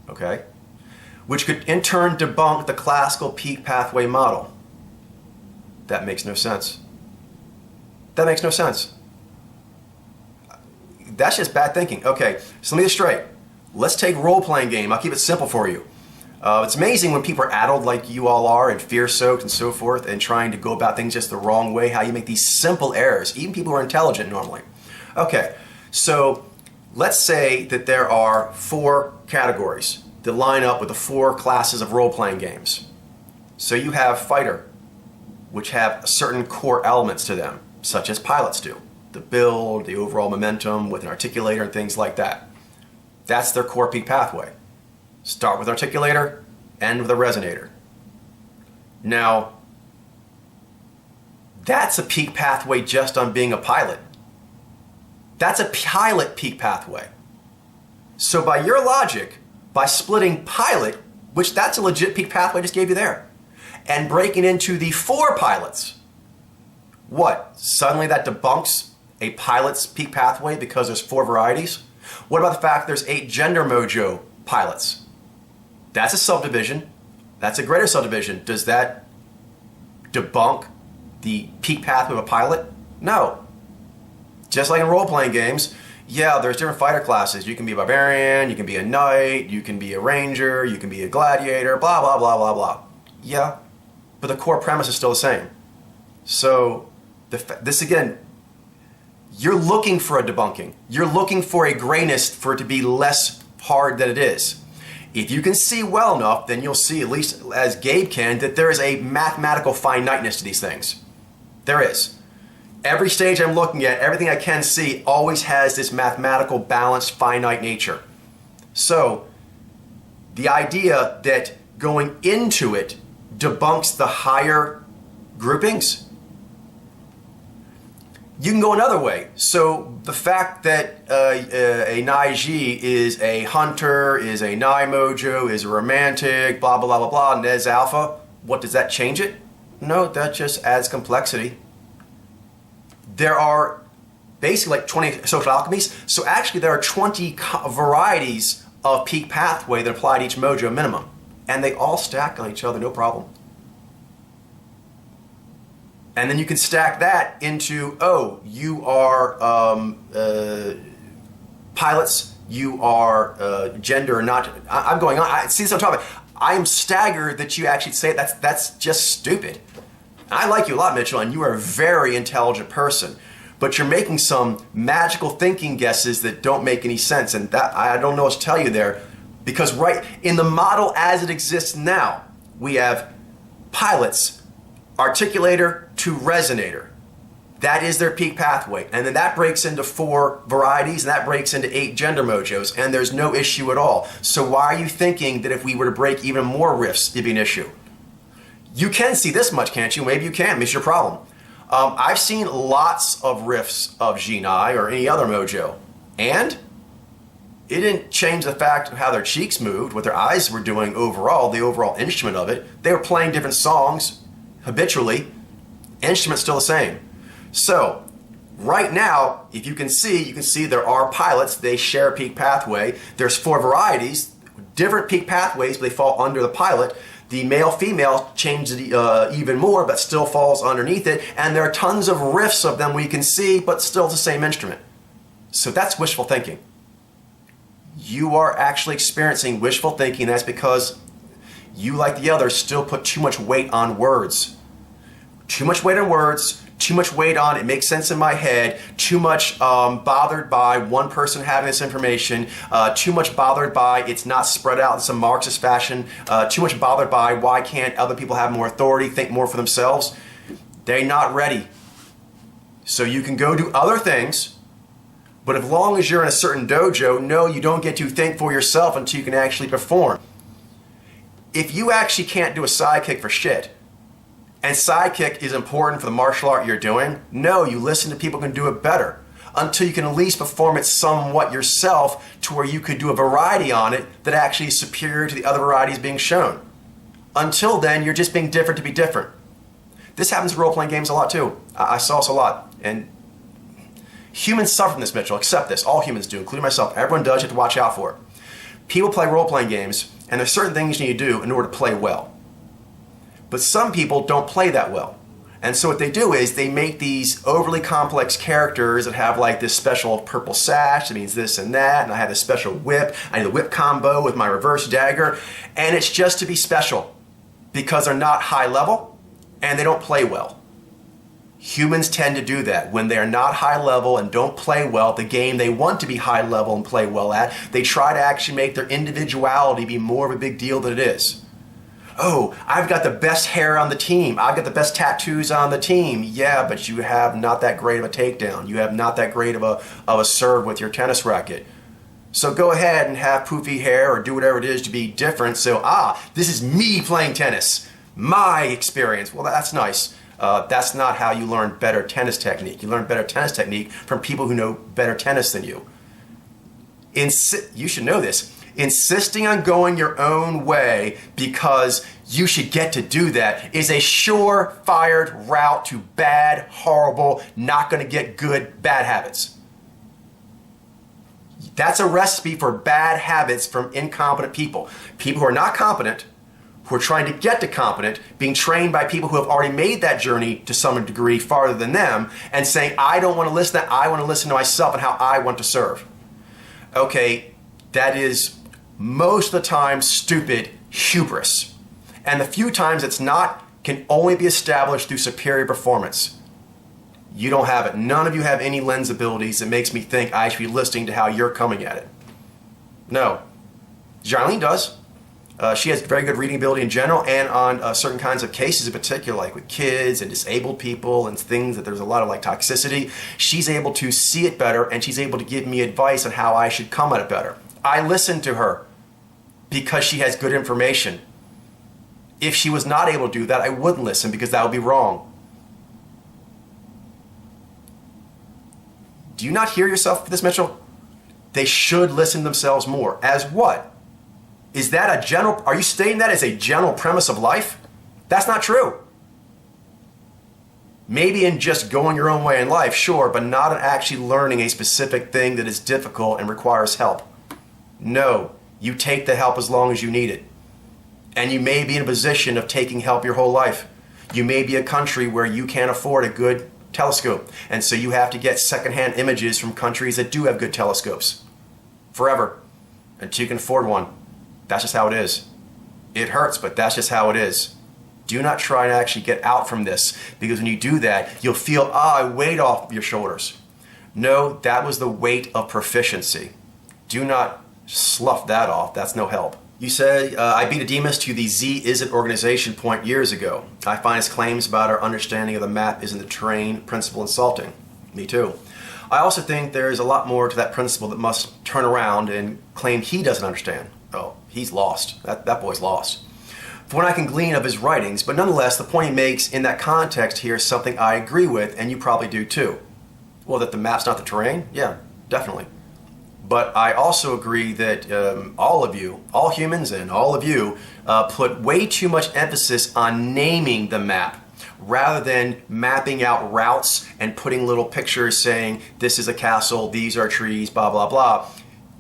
Okay? Which could in turn debunk the classical peak pathway model. That makes no sense. That makes no sense. That's just bad thinking. Okay, so let me get straight. Let's take role-playing game. I'll keep it simple for you. It's amazing when people are addled like you all are and fear-soaked and so forth and trying to go about things just the wrong way, how you make these simple errors, even people who are intelligent normally. Okay, so let's say that there are 4 categories that line up with the 4 classes of role-playing games. So you have fighter, which have certain core elements to them, such as pilots do. The build, the overall momentum with an articulator and things like that. That's their core peak pathway. Start with articulator, end with a resonator. Now, that's a peak pathway just on being a pilot. That's a pilot peak pathway. So by your logic, by splitting pilot, which that's a legit peak pathway I just gave you there, and breaking into the 4 pilots, what? Suddenly that debunks a pilot's peak pathway because there's 4 varieties? What about the fact there's 8 gender mojo pilots? That's a subdivision. That's a greater subdivision. Does that debunk the peak pathway of a pilot? No. Just like in role-playing games, yeah, there's different fighter classes. You can be a barbarian, you can be a knight, you can be a ranger, you can be a gladiator, blah, blah, blah, blah, blah. Yeah, but the core premise is still the same. So, this again, you're looking for a debunking. You're looking for a grayness for it to be less hard than it is. If you can see well enough, then you'll see, at least as Gabe can, that there is a mathematical finiteness to these things. There is. Every stage I'm looking at, everything I can see, always has this mathematical, balanced, finite nature. So, the idea that going into it debunks the higher groupings, You can go another way. So the fact that a Naiji is a hunter, is a Nai Mojo, is a romantic, blah, blah, blah, blah, blah, Nez Alpha, what, does that change it? No, that just adds complexity. There are basically like 20 social alchemies. So actually there are 20 varieties of peak pathway that apply to each mojo minimum. And they all stack on each other, no problem. And then you can stack that into, oh, you are pilots, you are gender, not, I'm going on, see this I'm talking about. I am staggered that you actually say that's just stupid. I like you a lot, Mitchell, and you are a very intelligent person, but you're making some magical thinking guesses that don't make any sense, and that I don't know what to tell you there, because right in the model as it exists now, we have pilots, articulator to resonator. That is their peak pathway. And then that breaks into 4 varieties, and that breaks into 8 gender mojos, and there's no issue at all. So why are you thinking that if we were to break even more rifts, it'd be an issue? You can see this much, can't you? Maybe you can. It's your problem. I've seen lots of rifts of Jinai or any other mojo, and it didn't change the fact of how their cheeks moved, what their eyes were doing overall, the overall instrument of it. They were playing different songs habitually. Instrument's still the same. So right now, if you can see there are pilots. They share a peak pathway. There's 4 varieties, different peak pathways, but they fall under the pilot. The male-female changes even more, but still falls underneath it. And there are tons of riffs of them we can see, but still the same instrument. So that's wishful thinking. You are actually experiencing wishful thinking. That's because you, like the others, still put too much weight on words. Too much weight on words, too much weight on it makes sense in my head, too much bothered by one person having this information, too much bothered by it's not spread out in some Marxist fashion, too much bothered by why can't other people have more authority, think more for themselves. They're not ready. So you can go do other things, but as long as you're in a certain dojo, no, you don't get to think for yourself until you can actually perform. If you actually can't do a sidekick for shit, and sidekick is important for the martial art you're doing, no, you listen to people who can do it better until you can at least perform it somewhat yourself to where you could do a variety on it that actually is superior to the other varieties being shown. Until then, you're just being different to be different. This happens in role-playing games a lot too. I saw this a lot. And humans suffer from this, Mitchell. Accept this. All humans do, including myself. Everyone does. You have to watch out for it. People play role-playing games, and there's certain things you need to do in order to play well. But some people don't play that well. And so what they do is they make these overly complex characters that have like this special purple sash that means this and that, and I have this special whip, I need the whip combo with my reverse dagger, and it's just to be special because they're not high level and they don't play well. Humans tend to do that. When they're not high level and don't play well at the game they want to be high level and play well at, they try to actually make their individuality be more of a big deal than it is. Oh, I've got the best hair on the team. I've got the best tattoos on the team. Yeah, but you have not that great of a takedown. You have not that great of a serve with your tennis racket. So go ahead and have poofy hair or do whatever it is to be different. So, this is me playing tennis. My experience. Well, that's nice. That's not how you learn better tennis technique. You learn better tennis technique from people who know better tennis than you. You should know this. Insisting on going your own way because you should get to do that is a sure-fired route to bad, horrible, not going to get good, bad habits. That's a recipe for bad habits from incompetent people. People who are not competent, who are trying to get to competent, being trained by people who have already made that journey to some degree farther than them, and saying, I don't want to listen to that, I want to listen to myself and how I want to serve. Okay, that is most of the time stupid hubris. And the few times it's not can only be established through superior performance. You don't have it. None of you have any lens abilities that makes me think I should be listening to how you're coming at it. No. Jarlene does. She has very good reading ability in general and on certain kinds of cases in particular, like with kids and disabled people and things that there's a lot of like toxicity. She's able to see it better and she's able to give me advice on how I should come at it better. I listen to her because she has good information. If she was not able to do that, I wouldn't listen because that would be wrong. Do you not hear yourself for this, Mitchell? They should listen to themselves more. As what? Is that a general, are you stating that as a general premise of life? That's not true. Maybe in just going your own way in life, sure, but not in actually learning a specific thing that is difficult and requires help. No, you take the help as long as you need it. And you may be in a position of taking help your whole life. You may be a country where you can't afford a good telescope, and so you have to get secondhand images from countries that do have good telescopes. Forever. Until you can afford one. That's just how it is. It hurts, but that's just how it is. Do not try to actually get out from this, because when you do that, you'll feel, a weight off your shoulders. No, that was the weight of proficiency. Do not slough that off. That's no help. You say, I beat Ademus to the Z is it organization point years ago. I find his claims about our understanding of the map isn't the terrain principle insulting. Me too. I also think there's a lot more to that principle that must turn around and claim he doesn't understand. Oh, he's lost. That boy's lost. For what I can glean of his writings, but nonetheless, the point he makes in that context here is something I agree with, and you probably do too. Well, that the map's not the terrain? Yeah, definitely. But I also agree that all of you, all humans and all of you, put way too much emphasis on naming the map rather than mapping out routes and putting little pictures saying this is a castle, these are trees, blah, blah, blah.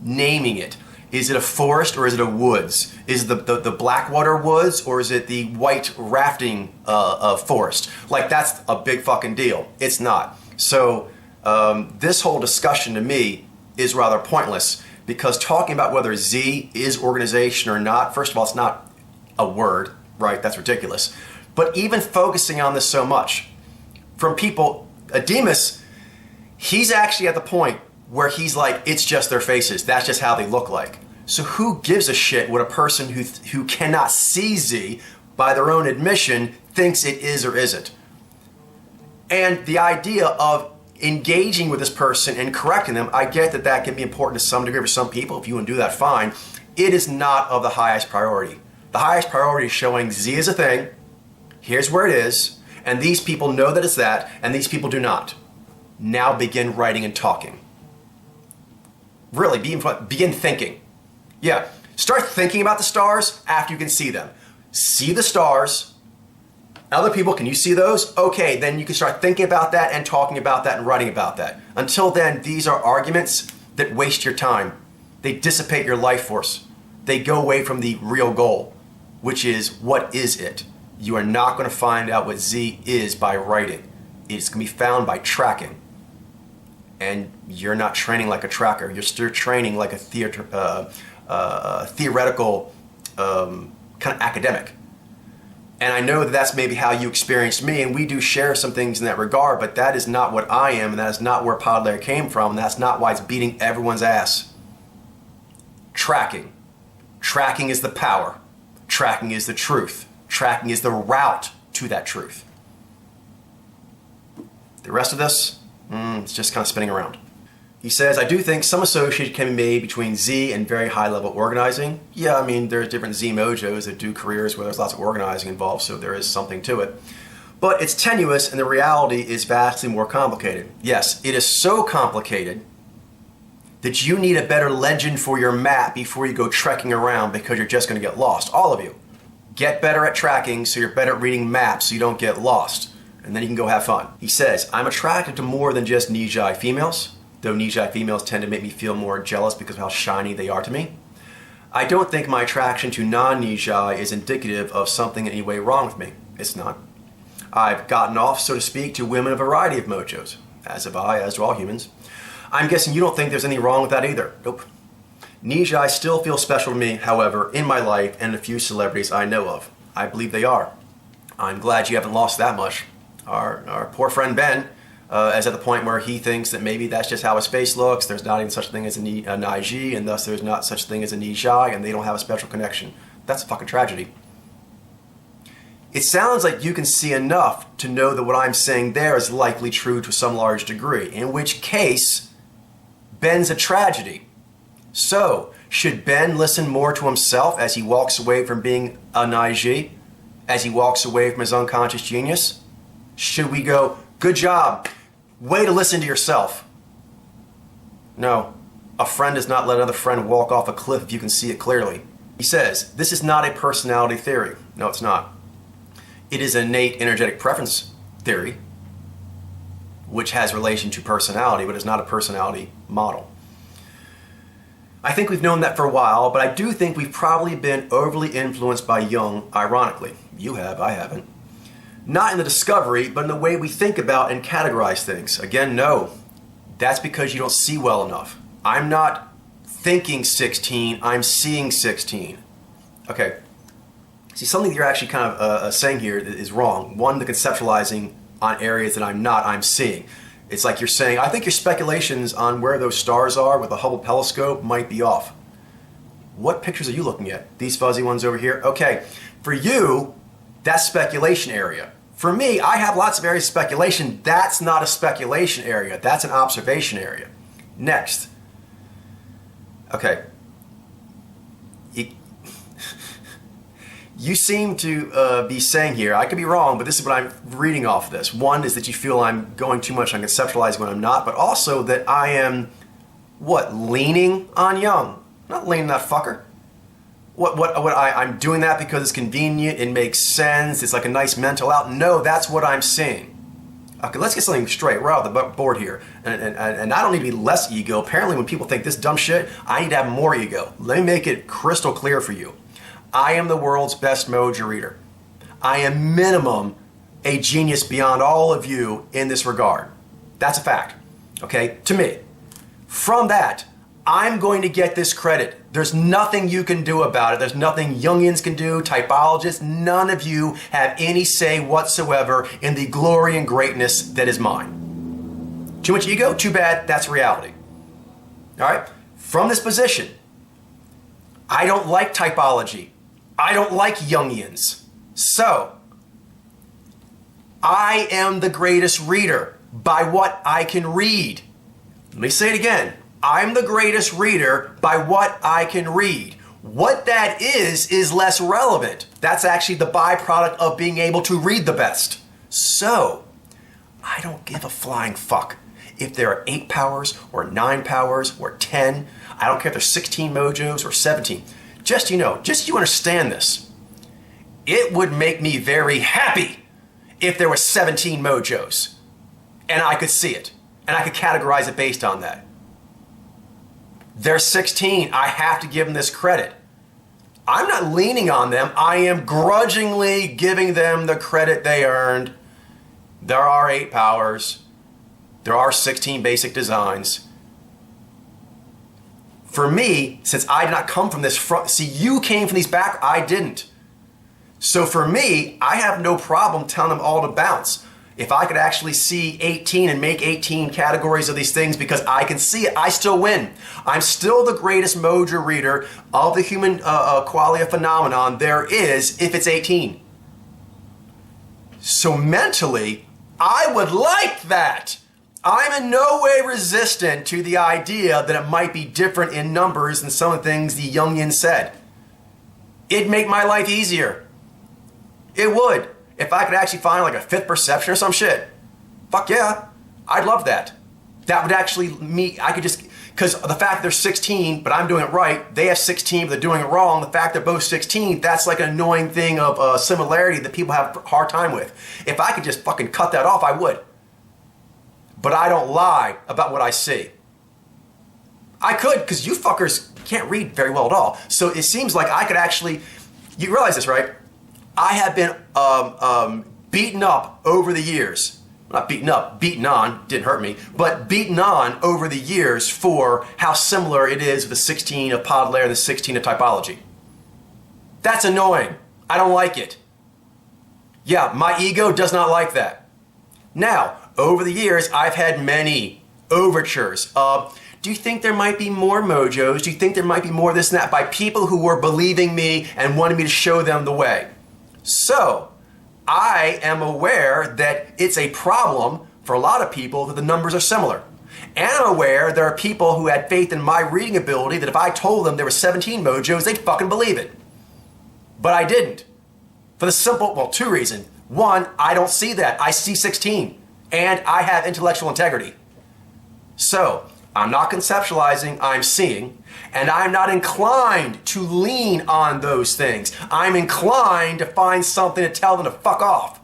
Naming it. Is it a forest or is it a woods? Is it the Blackwater woods or is it the white rafting forest? Like, that's a big fucking deal. It's not. So this whole discussion to me is rather pointless, because talking about whether Z is organization or not, first of all, it's not a word, right? That's ridiculous. But even focusing on this so much from people, Ademus, he's actually at the point where he's like, it's just their faces. That's just how they look like. So who gives a shit what a person who cannot see Z by their own admission thinks it is or isn't? And the idea of engaging with this person and correcting them, I get that that can be important to some degree for some people. If you want to do that, fine. It is not of the highest priority. The highest priority is showing Z is a thing, here's where it is, and these people know that it's that, and these people do not. Now begin writing and talking. Really, begin thinking. Yeah, start thinking about the stars after you can see them. See the stars. Other people, can you see those? Okay, then you can start thinking about that and talking about that and writing about that. Until then, these are arguments that waste your time. They dissipate your life force. They go away from the real goal, which is, what is it? You are not going to find out what Z is by writing. It's going to be found by tracking. And you're not training like a tracker. You're still training like a theoretical kind of academic. And I know that that's maybe how you experienced me, and we do share some things in that regard, but that is not what I am, and that is not where Podlayer came from, and that's not why it's beating everyone's ass. Tracking. Tracking is the power. Tracking is the truth. Tracking is the route to that truth. The rest of this, it's just kind of spinning around. He says, I do think some association can be made between Z and very high-level organizing. Yeah, I mean, there's different Z mojos that do careers where there's lots of organizing involved, so there is something to it. But it's tenuous, and the reality is vastly more complicated. Yes, it is so complicated that you need a better legend for your map before you go trekking around, because you're just going to get lost. All of you. Get better at tracking so you're better at reading maps so you don't get lost. And then you can go have fun. He says, I'm attracted to more than just Nijai females. Though Nijai females tend to make me feel more jealous because of how shiny they are to me. I don't think my attraction to non-Nijai is indicative of something in any way wrong with me. It's not. I've gotten off, so to speak, to women of a variety of mojos. As have I, as do all humans. I'm guessing you don't think there's anything wrong with that either. Nope. Nijai still feel special to me, however, in my life and the few celebrities I know of. I believe they are. I'm glad you haven't lost that much. Our poor friend Ben is at the point where he thinks that maybe that's just how his face looks. There's not even such a thing as a Niji, and thus there's not such a thing as a Nijai, and they don't have a special connection. That's a fucking tragedy. It sounds like you can see enough to know that what I'm saying there is likely true to some large degree, in which case, Ben's a tragedy. So, should Ben listen more to himself as he walks away from being a Niji, as he walks away from his unconscious genius? Should we go, good job, way to listen to yourself? No. A friend does not let another friend walk off a cliff if you can see it clearly. He says, this is not a personality theory. No, it's not. It is an innate energetic preference theory, which has relation to personality, but is not a personality model. I think we've known that for a while, but I do think we've probably been overly influenced by Jung, ironically. You have, I haven't. Not in the discovery, but in the way we think about and categorize things. Again, no. That's because you don't see well enough. I'm not thinking 16, I'm seeing 16. Okay. See, something that you're actually kind of saying here is wrong. One, the conceptualizing on areas that I'm seeing. It's like you're saying, I think your speculations on where those stars are with the Hubble telescope might be off. What pictures are you looking at? These fuzzy ones over here? Okay, for you, that's speculation area. For me, I have lots of areas of speculation. That's not a speculation area. That's an observation area. Next. Okay. You seem to be saying here, I could be wrong, but this is what I'm reading off of this. One is that you feel I'm going too much on conceptualizing when I'm not, but also that I am, leaning on Jung. I'm not leaning that fucker. I'm doing that because it's convenient, it makes sense, it's like a nice mental out. No, that's what I'm saying. Okay, let's get something straight. We're out of the board here. And I don't need to be less ego. Apparently when people think this dumb shit, I need to have more ego. Let me make it crystal clear for you. I am the world's best Mojo reader. I am minimum a genius beyond all of you in this regard. That's a fact, okay, to me. From that, I'm going to get this credit. There's nothing you can do about it. There's nothing Jungians can do, typologists. None of you have any say whatsoever in the glory and greatness that is mine. Too much ego? Too bad. That's reality. All right? From this position, I don't like typology. I don't like Jungians. So, I am the greatest reader by what I can read. Let me say it again. I'm the greatest reader by what I can read. What that is less relevant. That's actually the byproduct of being able to read the best. So, I don't give a flying fuck if there are 8 powers or 9 powers or 10. I don't care if there's 16 mojos or 17. Just you understand this. It would make me very happy if there were 17 mojos and I could see it and I could categorize it based on that. They're 16. I have to give them this credit. I'm not leaning on them. I am grudgingly giving them the credit they earned. There are 8 powers. There are 16 basic designs. For me, since I did not come from this front, see, you came from these back, I didn't. So for me, I have no problem telling them all to bounce. If I could actually see 18 and make 18 categories of these things because I can see it, I still win. I'm still the greatest Mojo reader of the human qualia phenomenon there is if it's 18. So mentally, I would like that. I'm in no way resistant to the idea that it might be different in numbers than some of the things the Jungian said. It'd make my life easier. It would. If I could actually find like a 5th perception or some shit. Fuck yeah. I'd love that. That would actually I could just, because the fact they're 16, but I'm doing it right, they have 16, but they're doing it wrong. The fact they're both 16, that's like an annoying thing of similarity that people have a hard time with. If I could just fucking cut that off, I would. But I don't lie about what I see. I could, because you fuckers can't read very well at all. So it seems like I could actually, you realize this, right? I have been beaten up over the years. Not beaten up, beaten on, didn't hurt me, but beaten on over the years for how similar it is with the 16 of pod layer and the 16 of typology. That's annoying. I don't like it. Yeah, my ego does not like that. Now, over the years, I've had many overtures of, do you think there might be more mojos? Do you think there might be more this and that? By people who were believing me and wanted me to show them the way. So, I am aware that it's a problem for a lot of people that the numbers are similar. And I'm aware there are people who had faith in my reading ability that if I told them there were 17 mojos, they'd fucking believe it. But I didn't. For the simple, 2 reasons. One, I don't see that. I see 16. And I have intellectual integrity. So, I'm not conceptualizing, I'm seeing, and I'm not inclined to lean on those things. I'm inclined to find something to tell them to fuck off.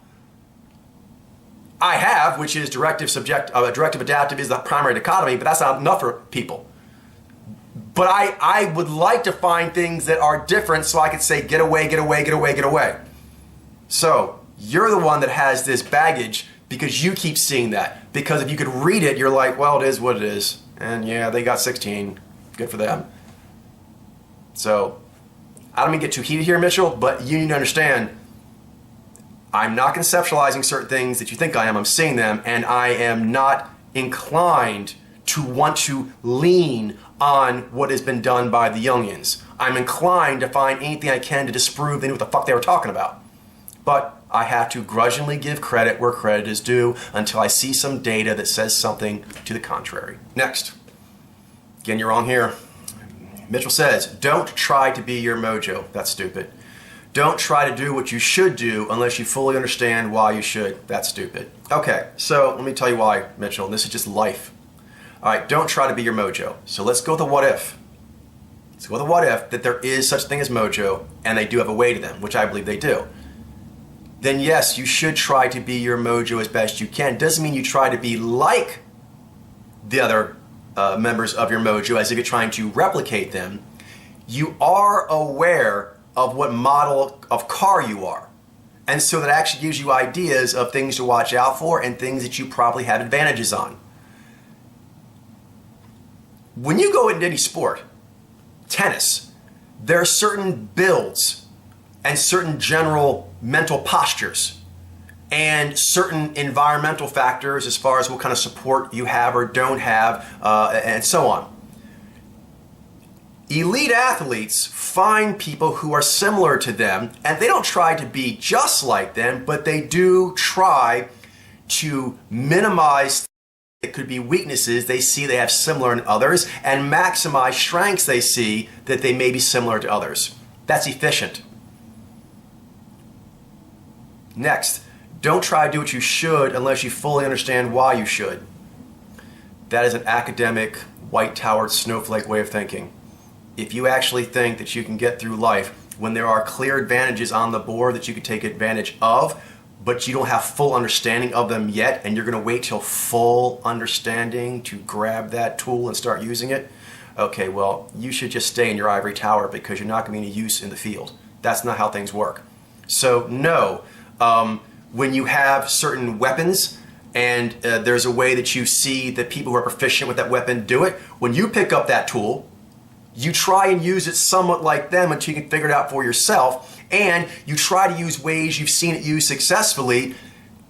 I have, which is directive adaptive is the primary dichotomy, but that's not enough for people. But I would like to find things that are different so I could say, get away, get away, get away, get away. So you're the one that has this baggage because you keep seeing that. Because if you could read it, you're like, well, it is what it is. And yeah, they got 16. Good for them. So I don't mean to get too heated here, Mitchell, but you need to understand, I'm not conceptualizing certain things that you think I am. I'm seeing them, and I am not inclined to want to lean on what has been done by the Jungians. I'm inclined to find anything I can to disprove they knew what the fuck they were talking about. But I have to grudgingly give credit where credit is due until I see some data that says something to the contrary. Next. Again, you're wrong here. Mitchell says, don't try to be your mojo. That's stupid. Don't try to do what you should do unless you fully understand why you should. That's stupid. Okay, so let me tell you why, Mitchell. This is just life. All right, don't try to be your mojo. So let's go with the what if. Let's go with the what if that there is such a thing as mojo and they do have a way to them, which I believe they do. Then yes, you should try to be your mojo as best you can. Doesn't mean you try to be like the other members of your mojo as if you're trying to replicate them. You are aware of what model of car you are. And so that actually gives you ideas of things to watch out for and things that you probably have advantages on. When you go into any sport, tennis, there are certain builds and certain general mental postures and certain environmental factors as far as what kind of support you have or don't have, and so on. Elite athletes find people who are similar to them, and they don't try to be just like them, but they do try to minimize it could be weaknesses they see they have similar in others and maximize strengths they see that they may be similar to others. That's efficient. Next, don't try to do what you should unless you fully understand why you should. That is an academic, white-towered snowflake way of thinking. If you actually think that you can get through life when there are clear advantages on the board that you can take advantage of, but you don't have full understanding of them yet, and you're going to wait till full understanding to grab that tool and start using it, okay, well, you should just stay in your ivory tower because you're not going to be any use in the field. That's not how things work. So no, when you have certain weapons and there's a way that you see that people who are proficient with that weapon do it, when you pick up that tool, you try and use it somewhat like them until you can figure it out for yourself, and you try to use ways you've seen it used successfully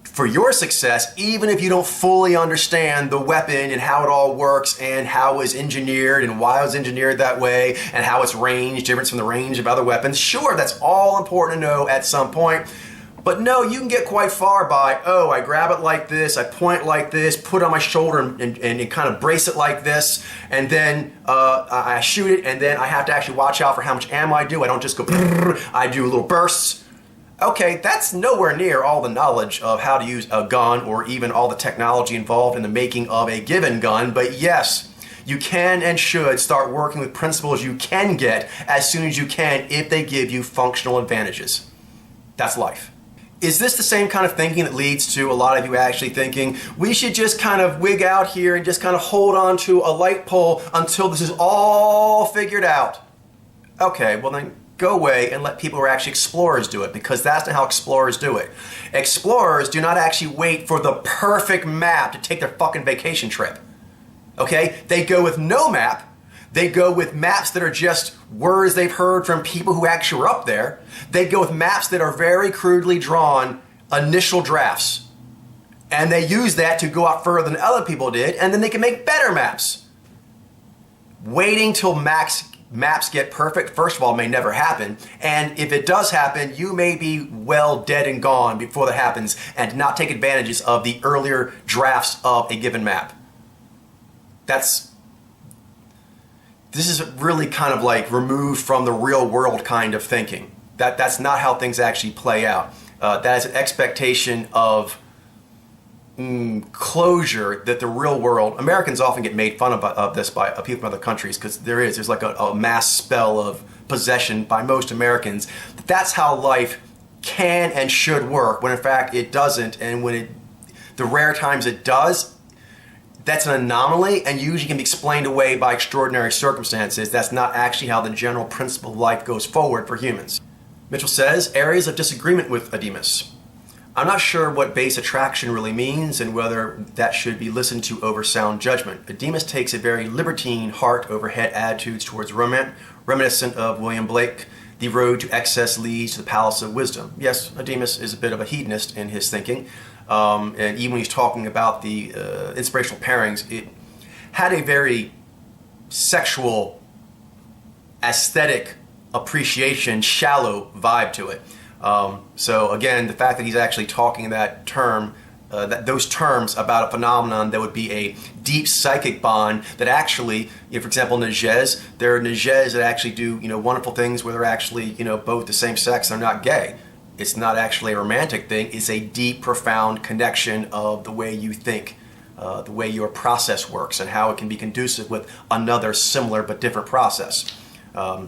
for your success, even if you don't fully understand the weapon and how it all works and how it was engineered and why it was engineered that way and how its range different from the range of other weapons. Sure, that's all important to know at some point. But no, you can get quite far by, oh, I grab it like this, I point it like this, put it on my shoulder and kind of brace it like this, and then I shoot it, and then I have to actually watch out for how much ammo I do. I don't just go, I do little bursts. Okay, that's nowhere near all the knowledge of how to use a gun or even all the technology involved in the making of a given gun, but yes, you can and should start working with principles you can get as soon as you can if they give you functional advantages. That's life. Is this the same kind of thinking that leads to a lot of you actually thinking we should just kind of wig out here and just kind of hold on to a light pole until this is all figured out? Okay, well then go away and let people who are actually explorers do it, because that's not how explorers do it. Explorers do not actually wait for the perfect map to take their fucking vacation trip. Okay? They go with no map. They go with maps that are just words they've heard from people who actually were up there. They go with maps that are very crudely drawn initial drafts. And they use that to go out further than other people did, and then they can make better maps. Waiting till maps get perfect, first of all, may never happen. And if it does happen, you may be well dead and gone before that happens and not take advantages of the earlier drafts of a given map. This is really kind of like removed from the real world kind of thinking. That's not how things actually play out. That is an expectation of closure that the real world, Americans often get made fun of this by people from other countries, because there's like a mass spell of possession by most Americans. That's how life can and should work, when in fact it doesn't. And the rare times it does, that's an anomaly and usually can be explained away by extraordinary circumstances. That's not actually how the general principle of life goes forward for humans. Mitchell says, areas of disagreement with Ademus. I'm not sure what base attraction really means and whether that should be listened to over sound judgment. Ademus takes a very libertine, heart over head attitudes towards romance, reminiscent of William Blake. The road to excess leads to the palace of wisdom. Yes, Ademus is a bit of a hedonist in his thinking. And even when he's talking about the inspirational pairings, it had a very sexual, aesthetic appreciation, shallow vibe to it. So again, the fact that he's actually talking that term, those terms about a phenomenon that would be a deep psychic bond that actually, for example, Nages, there are Nages that actually do, wonderful things where they're actually, both the same sex, they're not gay. It's not actually a romantic thing. It's a deep, profound connection of the way you think, the way your process works, and how it can be conducive with another similar but different process.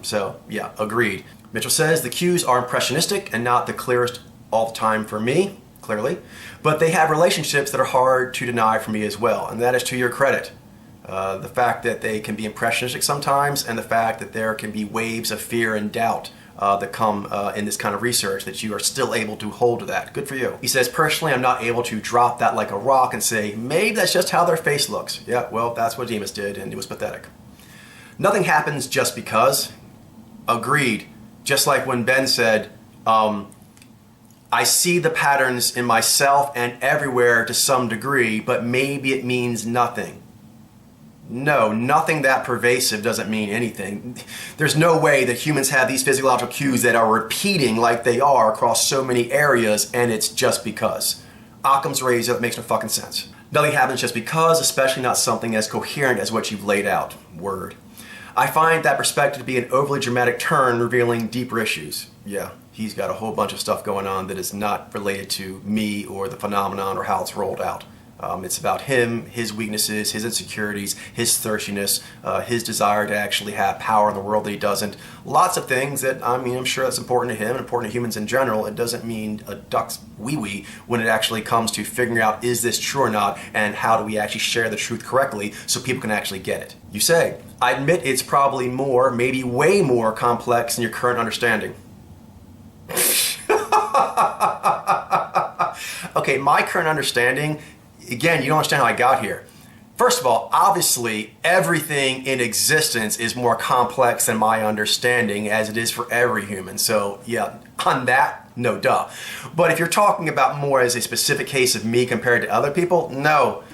So yeah, agreed. Mitchell says the cues are impressionistic and not the clearest all the time for me, clearly, but they have relationships that are hard to deny for me as well, and that is to your credit. The fact that they can be impressionistic sometimes, and the fact that there can be waves of fear and doubt that come in this kind of research, that you are still able to hold to that. Good for you. He says, personally, I'm not able to drop that like a rock and say, maybe that's just how their face looks. Yeah, well, that's what Demas did, and it was pathetic. Nothing happens just because. Agreed. Just like when Ben said, I see the patterns in myself and everywhere to some degree, but maybe it means nothing. No, nothing that pervasive doesn't mean anything. There's no way that humans have these physiological cues that are repeating like they are across so many areas, and it's just because. Occam's razor, that makes no fucking sense. Nothing happens just because, especially not something as coherent as what you've laid out. Word. I find that perspective to be an overly dramatic turn revealing deeper issues. Yeah, he's got a whole bunch of stuff going on that is not related to me or the phenomenon or how it's rolled out. It's about him, his weaknesses, his insecurities, his thirstiness, his desire to actually have power in the world that he doesn't. Lots of things that, I'm sure that's important to him and important to humans in general. It doesn't mean a duck's wee-wee when it actually comes to figuring out, is this true or not, and how do we actually share the truth correctly so people can actually get it. You say, I admit it's probably more, maybe way more complex than your current understanding. Okay, my current understanding, again, you don't understand how I got here. First of all, obviously, everything in existence is more complex than my understanding, as it is for every human. So, yeah, on that, no duh. But if you're talking about more as a specific case of me compared to other people, no.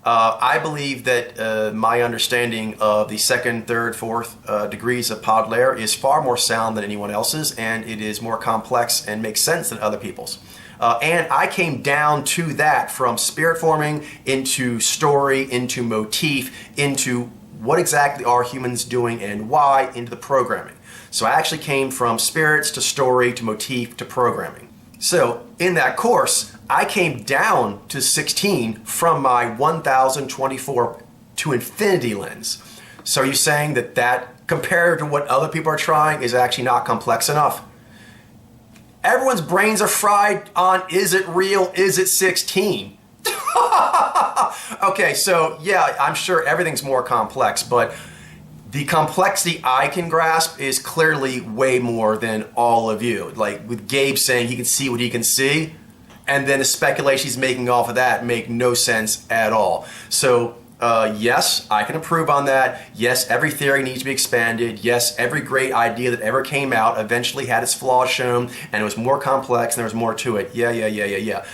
I believe that my understanding of the second, third, fourth degrees of Podlair is far more sound than anyone else's, and it is more complex and makes sense than other people's. And I came down to that from spirit forming into story, into motif, into what exactly are humans doing and why, into the programming. So I actually came from spirits to story to motif to programming. So in that course, I came down to 16 from my 1024 to infinity lens. So are you saying that compared to what other people are trying is actually not complex enough? Everyone's brains are fried on, is it real? Is it 16? Okay, so yeah, I'm sure everything's more complex, but the complexity I can grasp is clearly way more than all of you. Like with Gabe saying he can see what he can see, and then the speculation he's making off of that make no sense at all. So yes, I can improve on that. Yes, every theory needs to be expanded. Yes, every great idea that ever came out eventually had its flaws shown, and it was more complex and there was more to it. Yeah.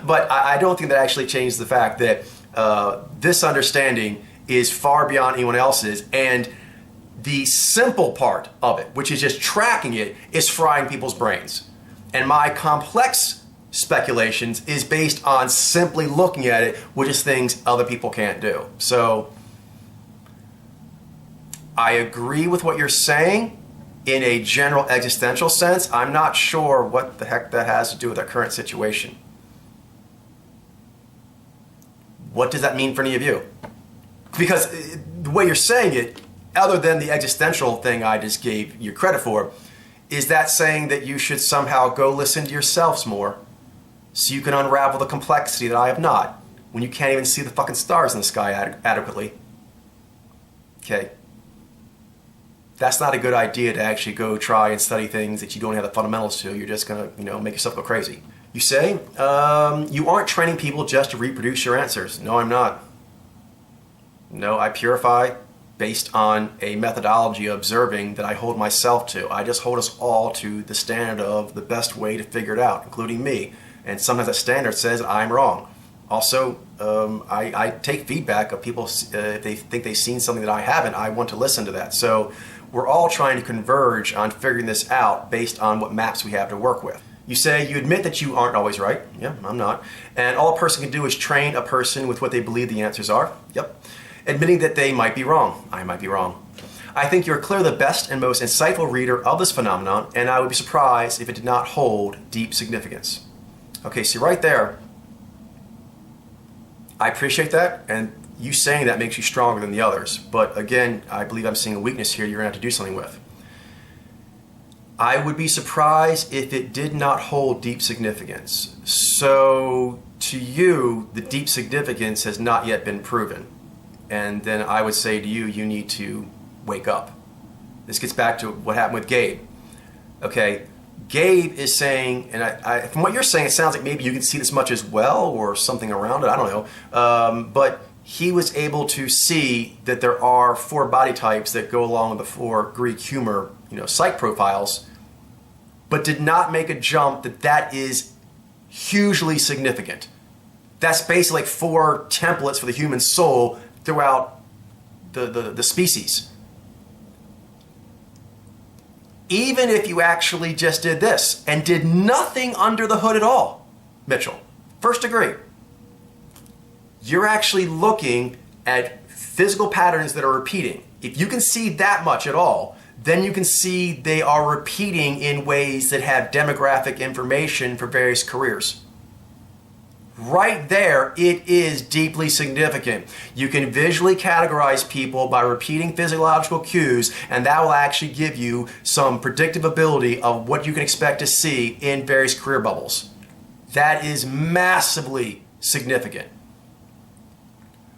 But I don't think that actually changes the fact that this understanding is far beyond anyone else's, and the simple part of it, which is just tracking it, is frying people's brains. And my complex speculations is based on simply looking at it, which is things other people can't do. So I agree with what you're saying in a general existential sense. I'm not sure what the heck that has to do with our current situation. What does that mean for any of you? Because the way you're saying it, other than the existential thing I just gave you credit for, is that saying that you should somehow go listen to yourselves more so you can unravel the complexity that I have not, when you can't even see the fucking stars in the sky adequately. Okay? That's not a good idea to actually go try and study things that you don't have the fundamentals to. You're just going to, make yourself go crazy. You say, you aren't training people just to reproduce your answers. No, I'm not. No, I purify based on a methodology of observing that I hold myself to. I just hold us all to the standard of the best way to figure it out, including me. And sometimes that standard says I'm wrong. Also, I take feedback of people if they think they've seen something that I haven't. I want to listen to that. So we're all trying to converge on figuring this out based on what maps we have to work with. You say you admit that you aren't always right. Yeah, I'm not. And all a person can do is train a person with what they believe the answers are. Yep. Admitting that they might be wrong. I might be wrong. I think you're clearly the best and most insightful reader of this phenomenon, and I would be surprised if it did not hold deep significance. Okay, so right there, I appreciate that, and you saying that makes you stronger than the others. But again, I believe I'm seeing a weakness here you're going to have to do something with. I would be surprised if it did not hold deep significance. So to you, the deep significance has not yet been proven. And then I would say to you, you need to wake up. This gets back to what happened with Gabe. Okay, Gabe is saying, and I from what you're saying, it sounds like maybe you can see this much as well, or something around it, I don't know. But he was able to see that there are 4 body types that go along with the 4 Greek humor, psych profiles, but did not make a jump that is hugely significant. That's basically like 4 templates for the human soul throughout the species. Even if you actually just did this and did nothing under the hood at all, Mitchell, first degree, you're actually looking at physical patterns that are repeating. If you can see that much at all, then you can see they are repeating in ways that have demographic information for various careers. Right there, it is deeply significant. You can visually categorize people by repeating physiological cues, and that will actually give you some predictive ability of what you can expect to see in various career bubbles. That is massively significant.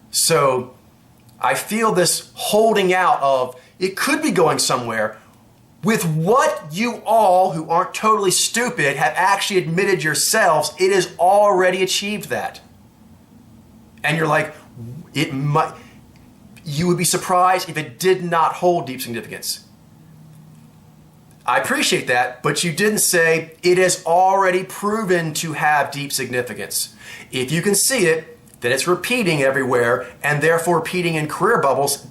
So I feel this holding out of it could be going somewhere with what you all, who aren't totally stupid, have actually admitted yourselves, it has already achieved that. And you're like, you would be surprised if it did not hold deep significance. I appreciate that, but you didn't say it has already proven to have deep significance. If you can see it, that it's repeating everywhere, and therefore repeating in career bubbles,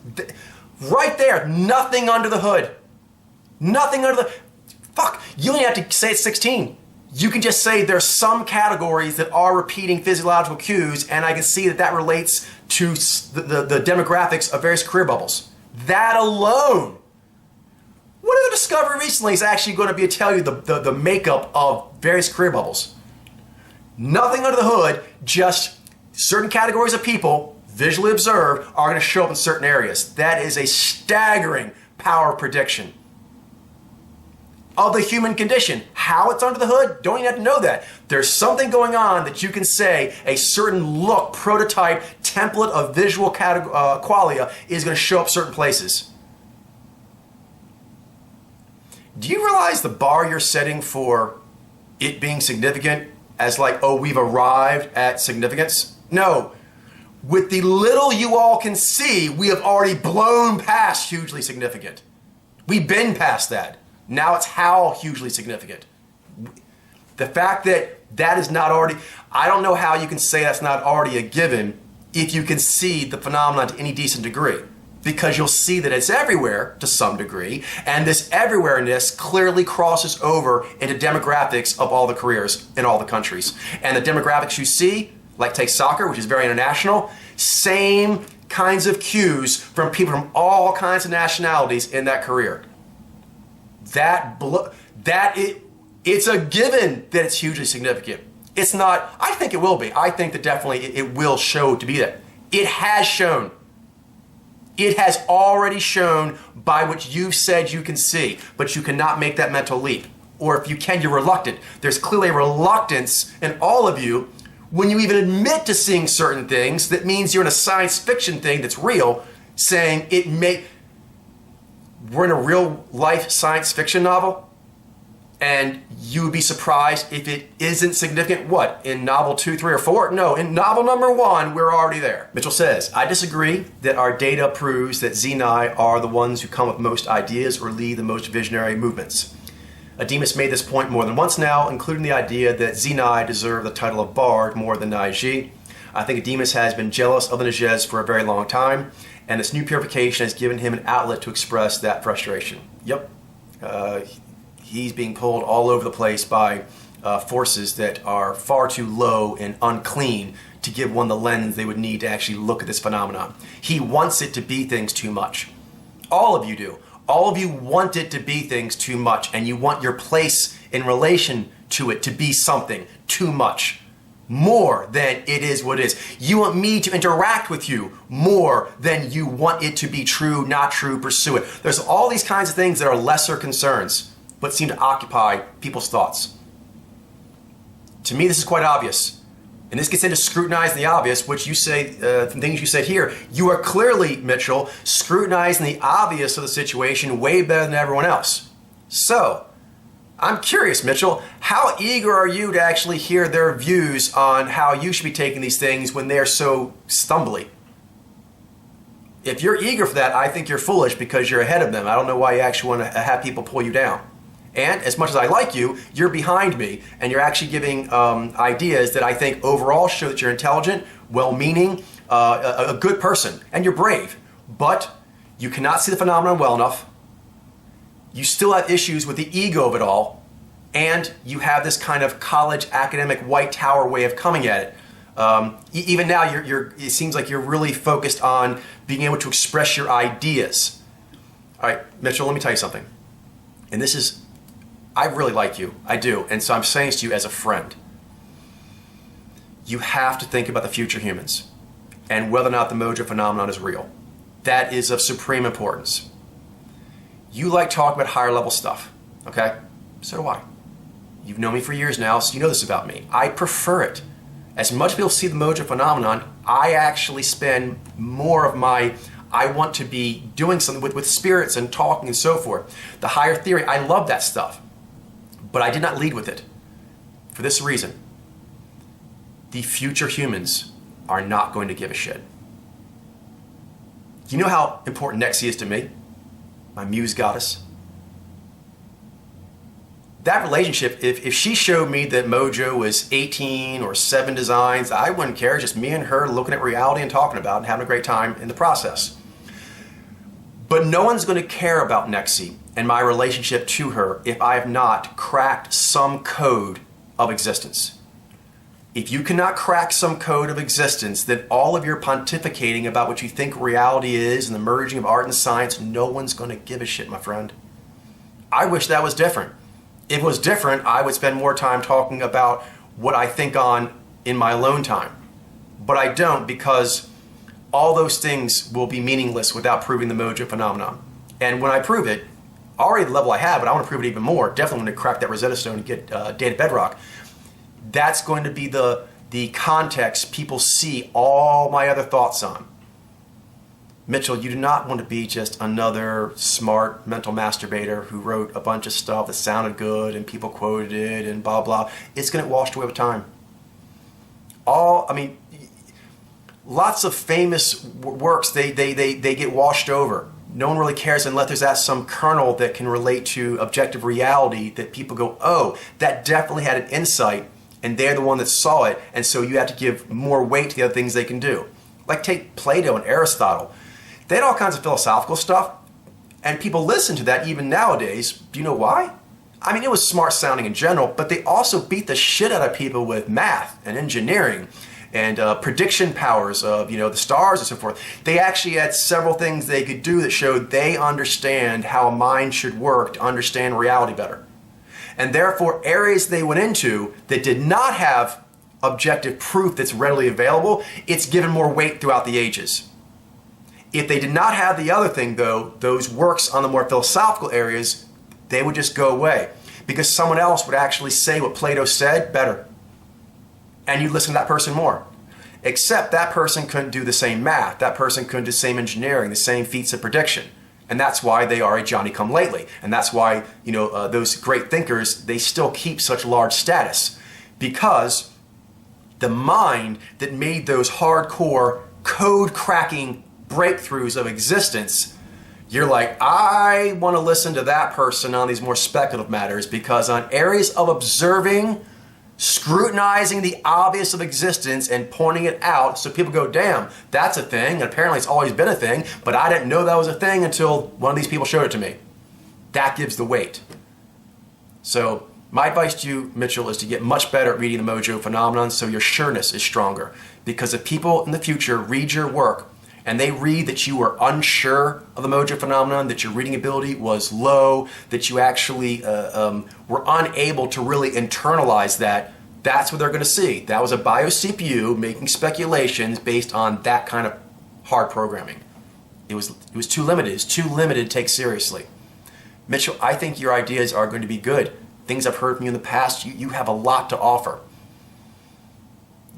right there, nothing under the hood. Nothing under the... Fuck, you don't have to say it's 16. You can just say there's some categories that are repeating physiological cues, and I can see that relates to the demographics of various career bubbles. That alone. What other discovery recently is actually going to be to tell you the makeup of various career bubbles? Nothing under the hood, just certain categories of people, visually observed, are going to show up in certain areas. That is a staggering power of prediction of the human condition. How it's under the hood, don't even have to know that. There's something going on that you can say a certain look, prototype, template of visual qualia is going to show up certain places. Do you realize the bar you're setting for it being significant as like, oh, we've arrived at significance? No. With the little you all can see, we have already blown past hugely significant. We've been past that. Now it's how hugely significant. The fact that that is not already, I don't know how you can say that's not already a given if you can see the phenomenon to any decent degree. Because you'll see that it's everywhere to some degree, and this everywhereness clearly crosses over into demographics of all the careers in all the countries. And the demographics you see, like take soccer, which is very international, same kinds of cues from people from all kinds of nationalities in that career. It's a given that it's hugely significant. It's not, I think it will be. I think that definitely it will show to be that. It has shown. It has already shown by what you've said you can see, but you cannot make that mental leap. Or if you can, you're reluctant. There's clearly a reluctance in all of you when you even admit to seeing certain things. That means you're in a science fiction thing that's real, saying it may, we're in a real life science fiction novel, and you would be surprised if it isn't significant. What, in novel 2, 3, or 4? No, in novel number 1, we're already there. Mitchell says, I disagree that our data proves that Xeni are the ones who come with most ideas or lead the most visionary movements. Demas made this point more than once now, including the idea that Xeni deserve the title of Bard more than Naiji. I think Demas has been jealous of the Najez for a very long time, and this new purification has given him an outlet to express that frustration. Yep. He's being pulled all over the place by forces that are far too low and unclean to give one the lens they would need to actually look at this phenomenon. He wants it to be things too much. All of you do. All of you want it to be things too much, and you want your place in relation to it to be something too much. More than it is what it is. You want me to interact with you more than you want it to be true, not true, pursue it. There's all these kinds of things that are lesser concerns, but seem to occupy people's thoughts. To me, this is quite obvious. And this gets into scrutinizing the obvious, which you say, things you said here. You are clearly, Mitchell, scrutinizing the obvious of the situation way better than everyone else. So, I'm curious, Mitchell, how eager are you to actually hear their views on how you should be taking these things when they're so stumbly? If you're eager for that, I think you're foolish because you're ahead of them. I don't know why you actually want to have people pull you down. And as much as I like you, you're behind me, and you're actually giving ideas that I think overall show that you're intelligent, well-meaning, a good person, and you're brave. But you cannot see the phenomenon well enough. You still have issues with the ego of it all, and you have this kind of college academic white tower way of coming at it. Even now, it seems like you're really focused on being able to express your ideas. All right, Mitchell, let me tell you something. And this is, I really like you. I do. And so I'm saying this to you as a friend. You have to think about the future humans and whether or not the Mojo phenomenon is real. That is of supreme importance. You like talking about higher level stuff, okay? So do I. You've known me for years now, so you know this about me. I prefer it. As much as people see the Mojo phenomenon, I actually spend more of my, I want to be doing something with spirits and talking and so forth. The higher theory, I love that stuff. But I did not lead with it. For this reason, the future humans are not going to give a shit. You know how important Nexi is to me? My muse goddess. That relationship, if she showed me that Mojo was 18 or 7 designs, I wouldn't care. Just me and her looking at reality and talking about it and having a great time in the process. But no one's going to care about Nexi and my relationship to her if I have not cracked some code of existence. If you cannot crack some code of existence, then all of your pontificating about what you think reality is and the merging of art and science, no one's going to give a shit, my friend. I wish that was different. If it was different, I would spend more time talking about what I think on in my alone time. But I don't, because all those things will be meaningless without proving the Mojo phenomenon. And when I prove it, already the level I have, but I want to prove it even more, definitely when I crack that Rosetta Stone and get data bedrock, that's going to be the context people see all my other thoughts on. Mitchell, you do not want to be just another smart mental masturbator who wrote a bunch of stuff that sounded good and people quoted it and blah, blah. It's going to get washed away with time. Lots of famous works, they get washed over. No one really cares unless there's that some kernel that can relate to objective reality that people go, oh, that definitely had an insight, and they're the one that saw it, and so you have to give more weight to the other things they can do. Like take Plato and Aristotle. They had all kinds of philosophical stuff, and people listen to that even nowadays. Do you know why? I mean, it was smart sounding in general, but they also beat the shit out of people with math and engineering and prediction powers of, the stars and so forth. They actually had several things they could do that showed they understand how a mind should work to understand reality better. And therefore, areas they went into that did not have objective proof that's readily available, it's given more weight throughout the ages. If they did not have the other thing, though, those works on the more philosophical areas, they would just go away because someone else would actually say what Plato said better. And you'd listen to that person more. Except that person couldn't do the same math. That person couldn't do the same engineering, the same feats of prediction. And that's why they are a Johnny-come-lately. And that's why, those great thinkers, they still keep such large status. Because the mind that made those hardcore code-cracking breakthroughs of existence, you're like, I want to listen to that person on these more speculative matters, because on areas of observing, scrutinizing the obvious of existence and pointing it out so people go, damn, that's a thing, and apparently it's always been a thing, but I didn't know that was a thing until one of these people showed it to me. That gives the weight. So my advice to you, Mitchell, is to get much better at reading the Mojo phenomenon so your sureness is stronger. Because if people in the future read your work and they read that you were unsure of the Mojo phenomenon, that your reading ability was low, that you actually were unable to really internalize that, that's what they're going to see. That was a bio CPU making speculations based on that kind of hard programming. It was too limited. It's too limited to take seriously. Mitchell, I think your ideas are going to be good. Things I've heard from you in the past, you have a lot to offer.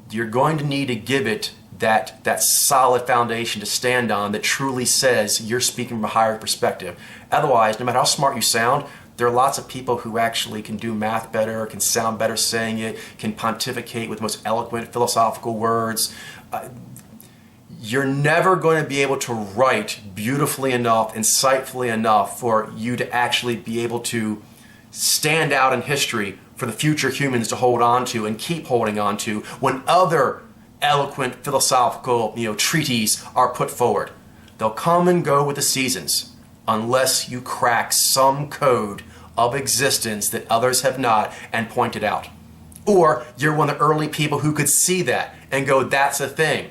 You're going to need to give it that solid foundation to stand on that truly says you're speaking from a higher perspective. Otherwise, no matter how smart you sound, there are lots of people who actually can do math better, can sound better saying it, can pontificate with the most eloquent philosophical words. You're never going to be able to write beautifully enough, insightfully enough for you to actually be able to stand out in history for the future humans to hold on to and keep holding on to when other eloquent philosophical treatises are put forward. They'll come and go with the seasons unless you crack some code of existence that others have not and point it out. Or you're one of the early people who could see that and go, that's a thing.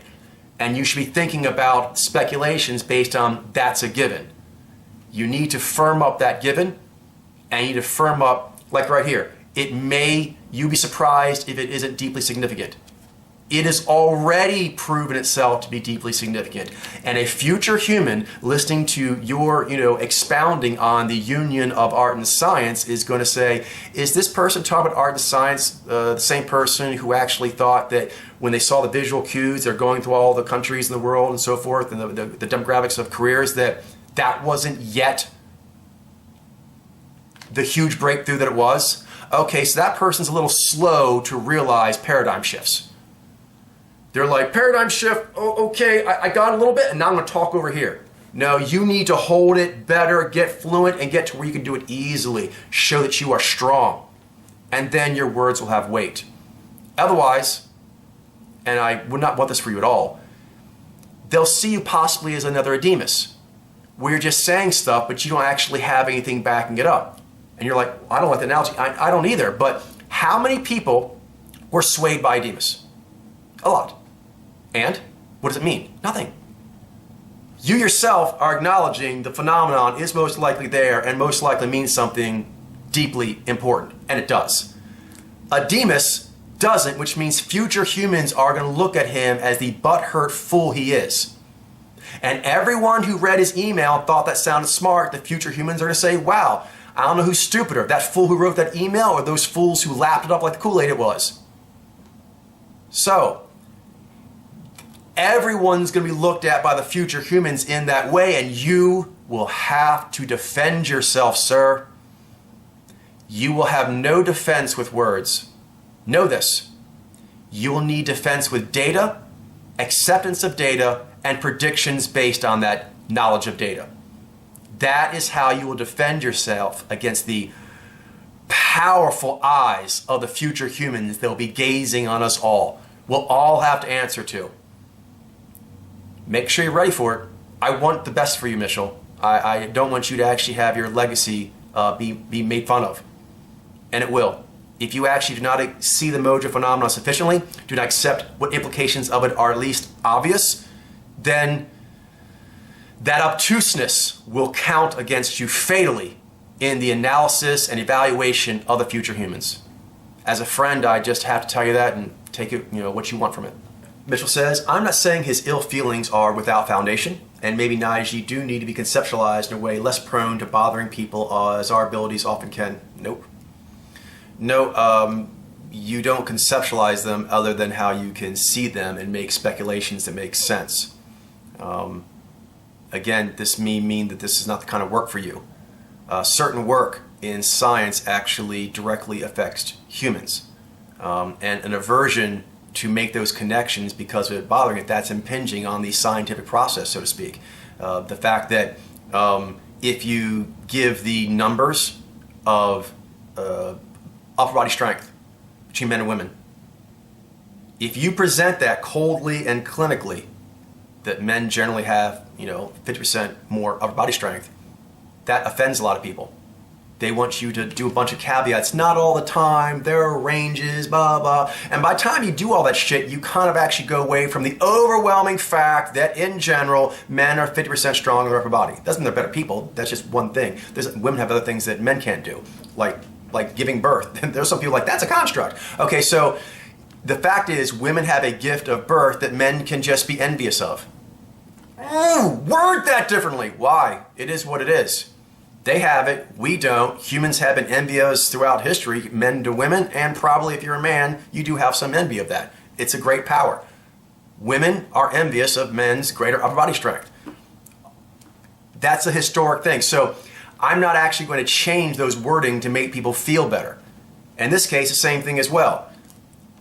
And you should be thinking about speculations based on that's a given. You need to firm up that given, and you need to firm up, like right here, you'd be surprised if it isn't deeply significant. It has already proven itself to be deeply significant. And a future human listening to your, expounding on the union of art and science is going to say, is this person talking about art and science the same person who actually thought that when they saw the visual cues, they're going through all the countries in the world and so forth, and the demographics of careers, that wasn't yet the huge breakthrough that it was? Okay, so that person's a little slow to realize paradigm shifts. They're like, paradigm shift, oh, okay, I got a little bit, and now I'm going to talk over here. No, you need to hold it better, get fluent, and get to where you can do it easily. Show that you are strong. And then your words will have weight. Otherwise, and I would not want this for you at all, they'll see you possibly as another Demas, where you're just saying stuff, but you don't actually have anything backing it up. And you're like, I don't like the analogy. I don't either. But how many people were swayed by Demas? A lot. And what does it mean? Nothing. You yourself are acknowledging the phenomenon is most likely there and most likely means something deeply important. And it does. A Demas doesn't, which means future humans are going to look at him as the butthurt fool he is. And everyone who read his email and thought that sounded smart, the future humans are going to say, wow, I don't know who's stupider, that fool who wrote that email or those fools who lapped it up like the Kool-Aid it was. So, everyone's going to be looked at by the future humans in that way, and you will have to defend yourself, sir. You will have no defense with words. Know this. You will need defense with data, acceptance of data, and predictions based on that knowledge of data. That is how you will defend yourself against the powerful eyes of the future humans that will be gazing on us all. We'll all have to answer to. Make sure you're ready for it. I want the best for you, Mitchell. I don't want you to actually have your legacy be made fun of. And it will. If you actually do not see the Mojo phenomenon sufficiently, do not accept what implications of it are at least obvious, then that obtuseness will count against you fatally in the analysis and evaluation of the future humans. As a friend, I just have to tell you that and take it, what you want from it. Mitchell says, I'm not saying his ill feelings are without foundation, and maybe Naiji do need to be conceptualized in a way less prone to bothering people as our abilities often can. Nope. No, you don't conceptualize them other than how you can see them and make speculations that make sense. Again, this may mean that this is not the kind of work for you. Certain work in science actually directly affects humans. And an aversion to make those connections because of it bothering it, that's impinging on the scientific process, so to speak. The fact that if you give the numbers of upper body strength between men and women, if you present that coldly and clinically, that men generally have 50% more upper body strength, that offends a lot of people. They want you to do a bunch of caveats, not all the time, there are ranges, blah, blah. And by the time you do all that shit, you kind of actually go away from the overwhelming fact that in general, men are 50% stronger in their upper body. Doesn't mean they're better people, that's just one thing. Women have other things that men can't do, like giving birth. There's some people like, that's a construct. Okay, so the fact is, women have a gift of birth that men can just be envious of. Ooh, word that differently. Why? It is what it is. They have it, we don't. Humans have been envious throughout history, men to women, and probably if you're a man, you do have some envy of that. It's a great power. Women are envious of men's greater upper body strength. That's a historic thing. So I'm not actually going to change those wording to make people feel better. In this case, the same thing as well.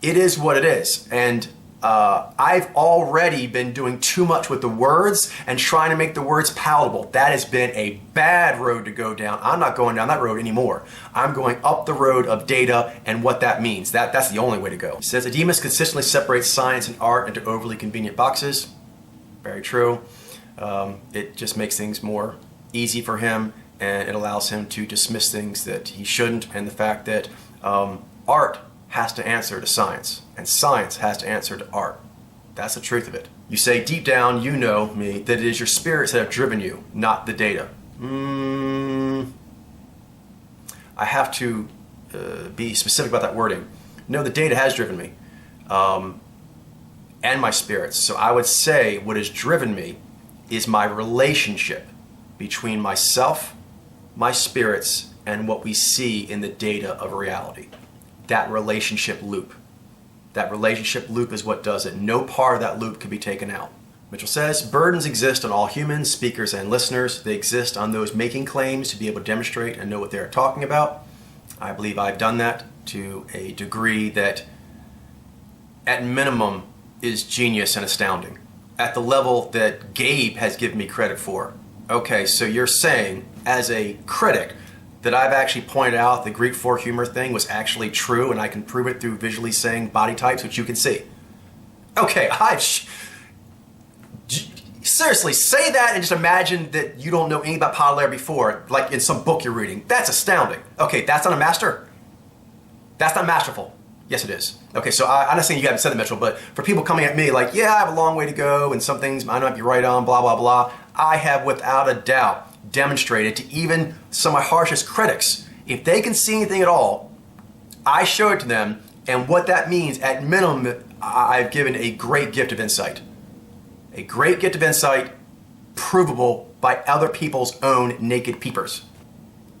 It is what it is. And I've already been doing too much with the words and trying to make the words palatable. That has been a bad road to go down. I'm not going down that road anymore. I'm going up the road of data and what that means. That's the only way to go. He says, Ademus consistently separates science and art into overly convenient boxes. Very true. It just makes things more easy for him, and it allows him to dismiss things that he shouldn't, and the fact that art has to answer to science, and science has to answer to art. That's the truth of it. You say deep down, you know me, that it is your spirits that have driven you, not the data. I have to be specific about that wording. No, the data has driven me, and my spirits. So I would say what has driven me is my relationship between myself, my spirits, and what we see in the data of reality. That relationship loop. That relationship loop is what does it. No part of that loop can be taken out. Mitchell says, burdens exist on all humans, speakers and listeners. They exist on those making claims to be able to demonstrate and know what they're talking about. I believe I've done that to a degree that, at minimum, is genius and astounding. At the level that Gabe has given me credit for. Okay, so you're saying, as a critic, that I've actually pointed out the Greek for humor thing was actually true, and I can prove it through visually saying body types, which you can see. Okay, seriously, say that and just imagine that you don't know anything about Baudelaire before, like in some book you're reading. That's astounding. Okay, that's not a master? That's not masterful. Yes, it is. Okay, so I'm not saying you haven't said it, Mitchell, but for people coming at me like, yeah, I have a long way to go, and some things I might be right on, blah, blah, blah, I have without a doubt demonstrated to even some of my harshest critics. If they can see anything at all, I show it to them, and what that means, at minimum, I've given a great gift of insight. A great gift of insight, provable by other people's own naked peepers.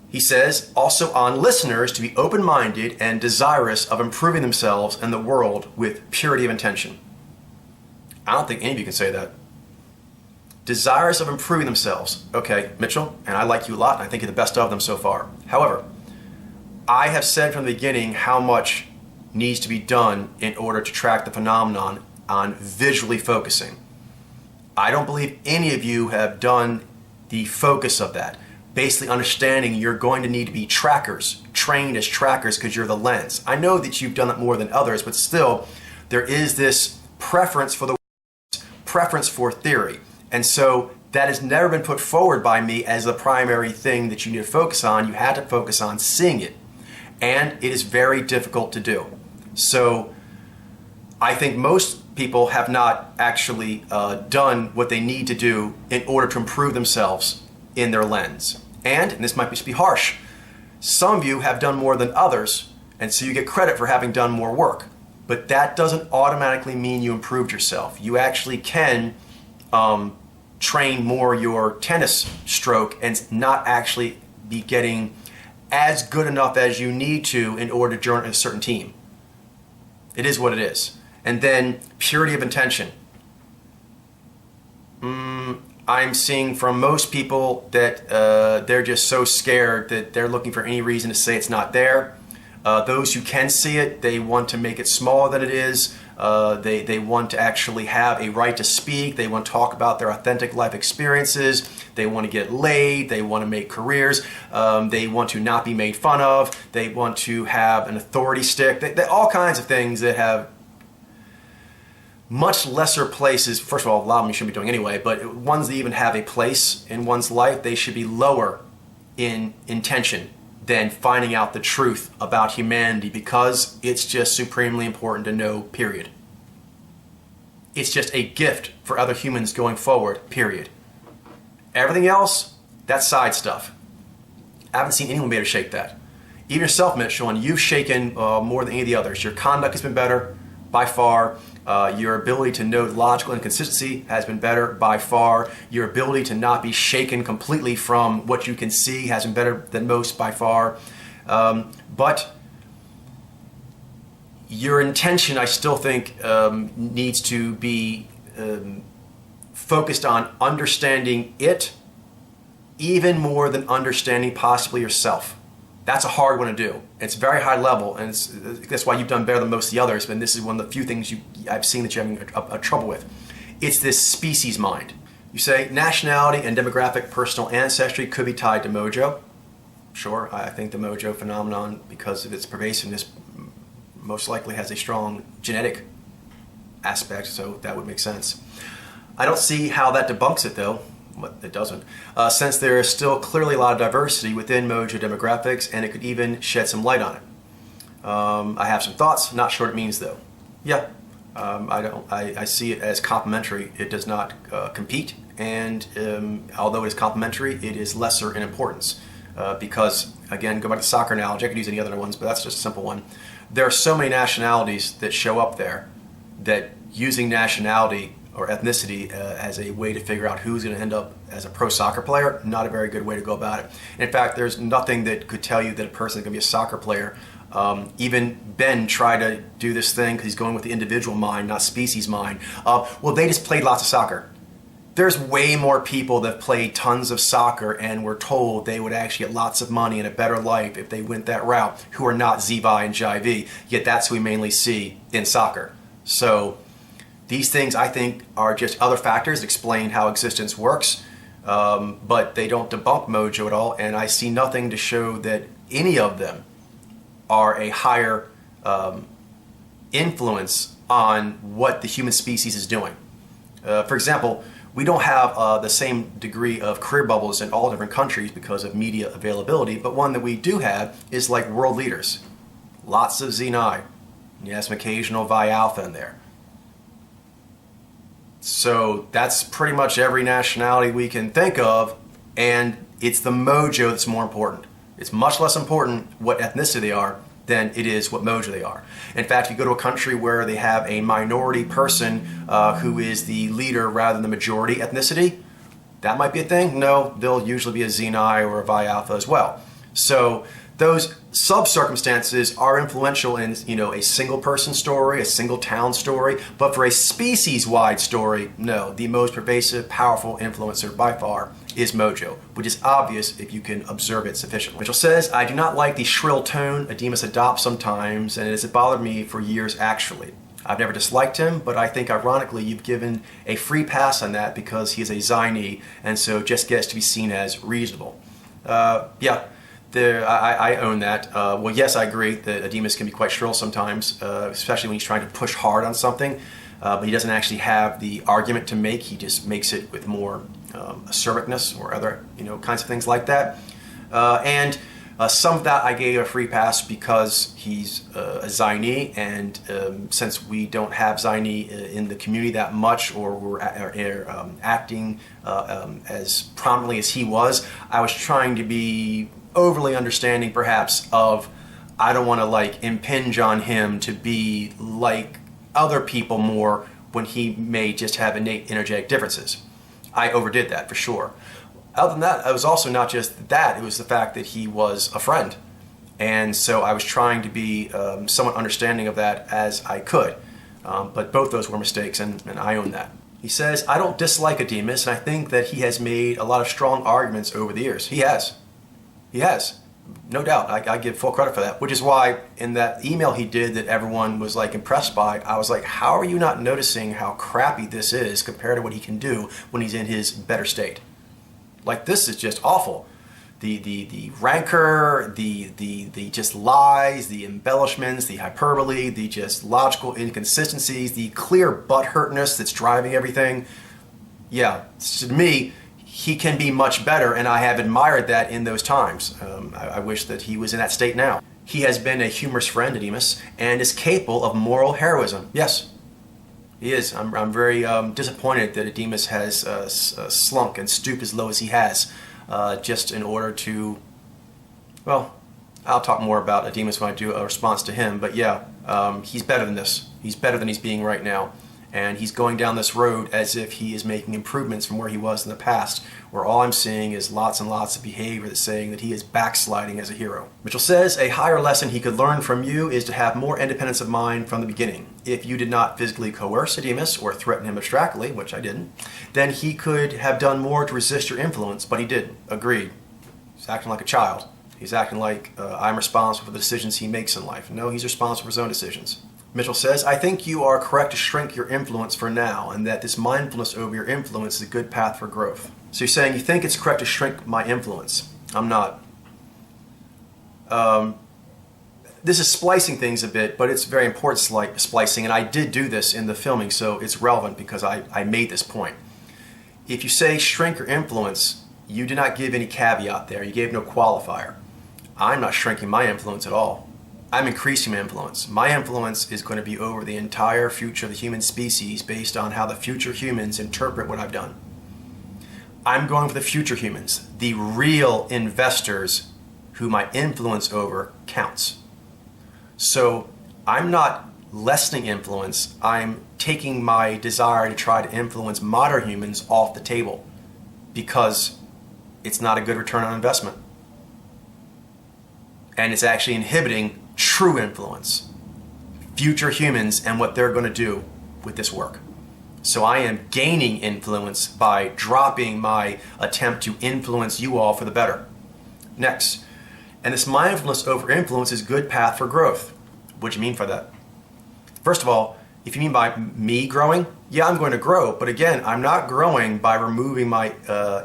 He says, also on listeners to be open-minded and desirous of improving themselves and the world with purity of intention. I don't think any of you can say that. Desirous of improving themselves. Okay, Mitchell, and I like you a lot, and I think you're the best of them so far. However, I have said from the beginning how much needs to be done in order to track the phenomenon on visually focusing. I don't believe any of you have done the focus of that. Basically understanding you're going to need to be trackers, trained as trackers because you're the lens. I know that you've done it more than others, but still, there is this preference for theory. And so that has never been put forward by me as the primary thing that you need to focus on. You had to focus on seeing it. And it is very difficult to do. So I think most people have not actually done what they need to do in order to improve themselves in their lens. And this might just be harsh, Some of you have done more than others, and so you get credit for having done more work. But that doesn't automatically mean you improved yourself. You actually can train more your tennis stroke and not actually be getting as good enough as you need to in order to join a certain team. It is what it is. And then purity of intention. I'm seeing from most people that they're just so scared that they're looking for any reason to say it's not there. Those who can see it, they want to make it smaller than it is. They want to actually have a right to speak. They want to talk about their authentic life experiences. They want to get laid. They want to make careers. They want to not be made fun of. They want to have an authority stick. All kinds of things that have much lesser places. First of all, a lot of them you shouldn't be doing anyway, but ones that even have a place in one's life, they should be lower in intention than finding out the truth about humanity, because it's just supremely important to know, period. It's just a gift for other humans going forward, period. Everything else, that's side stuff. I haven't seen anyone be able to shake that. Even yourself, Mitch, Sean, you've shaken more than any of the others. Your conduct has been better, by far. Your ability to note logical inconsistency has been better by far. Your ability to not be shaken completely from what you can see has been better than most by far. But your intention, I still think, needs to be focused on understanding it even more than understanding possibly yourself. That's a hard one to do. It's very high level, and that's why you've done better than most of the others, and this is one of the few things I've seen that you're having a trouble with. It's this species mind. You say nationality and demographic personal ancestry could be tied to mojo. Sure, I think the mojo phenomenon, because of its pervasiveness, most likely has a strong genetic aspect, so that would make sense. I don't see how that debunks it, though. It doesn't, since there is still clearly a lot of diversity within mojo demographics, and it could even shed some light on it. I have some thoughts. Not sure what it means, though. Yeah, I see it as complementary. It does not compete, and although it is complementary, it is lesser in importance because, again, go back to the soccer analogy. I could use any other ones, but that's just a simple one. There are so many nationalities that show up there that using nationality or ethnicity as a way to figure out who's going to end up as a pro soccer player, not a very good way to go about it. In fact, there's nothing that could tell you that a person is going to be a soccer player. Even Ben tried to do this thing because he's going with the individual mind, not species mind. Well, they just played lots of soccer. There's way more people that played tons of soccer and were told they would actually get lots of money and a better life if they went that route, who are not Ziva and Jai-V, yet that's who we mainly see in soccer. So these things, I think, are just other factors that explain how existence works, but they don't debunk mojo at all, and I see nothing to show that any of them are a higher influence on what the human species is doing. For example, we don't have the same degree of career bubbles in all different countries because of media availability, but one that we do have is like world leaders. Lots of Xeni. You have some occasional Vi Alpha in there. So that's pretty much every nationality we can think of, and it's the mojo that's more important. It's much less important what ethnicity they are than it is what mojo they are. In fact, if you go to a country where they have a minority person who is the leader rather than the majority ethnicity, that might be a thing. No, they'll usually be a Xeni or a Vi Alpha as well. So those sub-circumstances are influential in, a single person story, a single town story, but for a species-wide story, no. The most pervasive, powerful influencer by far is mojo, which is obvious if you can observe it sufficiently. Mitchell says, I do not like the shrill tone Ademus adopts sometimes, and it has bothered me for years actually. I've never disliked him, but I think ironically you've given a free pass on that because he is a Xeni, and so just gets to be seen as reasonable. Yeah. I own that. Well, yes, I agree that Ademus can be quite shrill sometimes, especially when he's trying to push hard on something, but he doesn't actually have the argument to make. He just makes it with more assertiveness or other kinds of things like that. And some of that I gave a free pass because he's a Xeni, and since we don't have Xeni in the community that much, or we're acting as prominently as he was, I was trying to be overly understanding perhaps of, I don't want to like impinge on him to be like other people more when he may just have innate energetic differences. I overdid that for sure. Other than that, it was also not just that, it was the fact that he was a friend. And so I was trying to be somewhat understanding of that as I could. But both those were mistakes, and I own that. He says, I don't dislike Ademus, and I think that he has made a lot of strong arguments over the years. He has. He has. No doubt. I give full credit for that. Which is why in that email he did that everyone was like impressed by, I was like, how are you not noticing how crappy this is compared to what he can do when he's in his better state? Like, this is just awful. The rancor, the just lies, the embellishments, the hyperbole, the just logical inconsistencies, the clear butthurtness that's driving everything. Yeah, to me, he can be much better, and I have admired that in those times. I wish that he was in that state now. He has been a humorous friend, Ademus, and is capable of moral heroism. Yes, he is. I'm very disappointed that Ademus has slunk and stooped as low as he has. Just in order to, well, I'll talk more about Ademus when I do a response to him, but yeah, he's better than this. He's better than he's being right now. And he's going down this road as if he is making improvements from where he was in the past, where all I'm seeing is lots and lots of behavior that's saying that he is backsliding as a hero. Mitchell says, a higher lesson he could learn from you is to have more independence of mind from the beginning. If you did not physically coerce Ademus or threaten him abstractly, which I didn't, then he could have done more to resist your influence, but he didn't. Agreed. He's acting like a child. He's acting like I'm responsible for the decisions he makes in life. No, he's responsible for his own decisions. Mitchell says, I think you are correct to shrink your influence for now, and that this mindfulness over your influence is a good path for growth. So you're saying you think it's correct to shrink my influence. I'm not. This is splicing things a bit, but it's very important splicing, and I did do this in the filming, so it's relevant because I made this point. If you say shrink your influence, you did not give any caveat there. You gave no qualifier. I'm not shrinking my influence at all. I'm increasing my influence. My influence is going to be over the entire future of the human species based on how the future humans interpret what I've done. I'm going for the future humans, the real investors who my influence over counts. So I'm not lessening influence. I'm taking my desire to try to influence modern humans off the table because it's not a good return on investment. And it's actually inhibiting true influence, future humans, and what they're going to do with this work. So I am gaining influence by dropping my attempt to influence you all for the better. Next, and this mindfulness over influence is a good path for growth. What do you mean by that? First of all, if you mean by me growing, yeah, I'm going to grow. But again, I'm not growing by removing my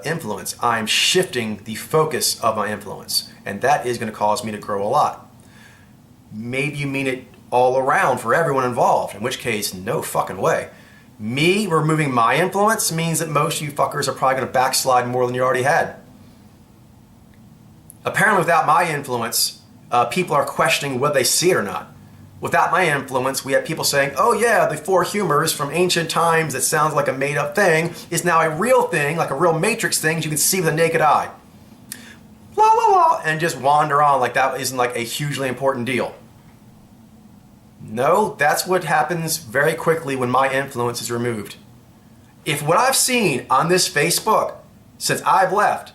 influence. I'm shifting the focus of my influence. And that is going to cause me to grow a lot. Maybe you mean it all around for everyone involved, in which case, no fucking way. Me removing my influence means that most of you fuckers are probably going to backslide more than you already had. Apparently without my influence, people are questioning whether they see it or not. Without my influence, we have people saying, oh yeah, the four humors from ancient times that sounds like a made-up thing is now a real thing, like a real Matrix thing you can see with the naked eye. La la la, and just wander on like that isn't like a hugely important deal. No, that's what happens very quickly when my influence is removed. If what I've seen on this Facebook since I've left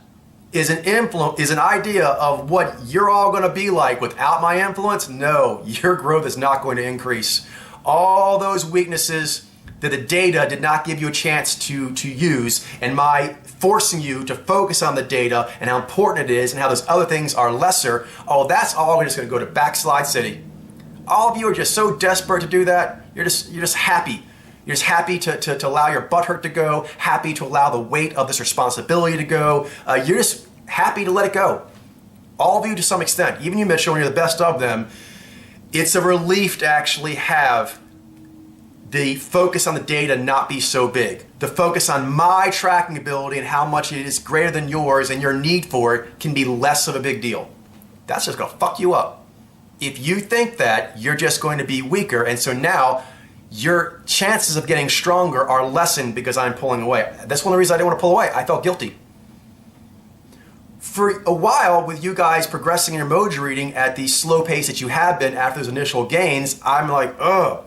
is an idea of what you're all going to be like without my influence, no, your growth is not going to increase. All those weaknesses that the data did not give you a chance to use, and my forcing you to focus on the data and how important it is and how those other things are lesser, oh, that's all just going to go to backslide city. All of you are just so desperate to do that. You're just happy. You're just happy to allow your butthurt to go, happy to allow the weight of this responsibility to go. You're just happy to let it go. All of you to some extent, even you, Mitchell, when you're the best of them, it's a relief to actually have the focus on the data not be so big. The focus on my tracking ability and how much it is greater than yours and your need for it can be less of a big deal. That's just going to fuck you up. If you think that, you're just going to be weaker, and so now your chances of getting stronger are lessened because I'm pulling away. That's one of the reasons I didn't want to pull away. I felt guilty. for a while, with you guys progressing in your Mojo reading at the slow pace that you have been after those initial gains, I'm like, ugh,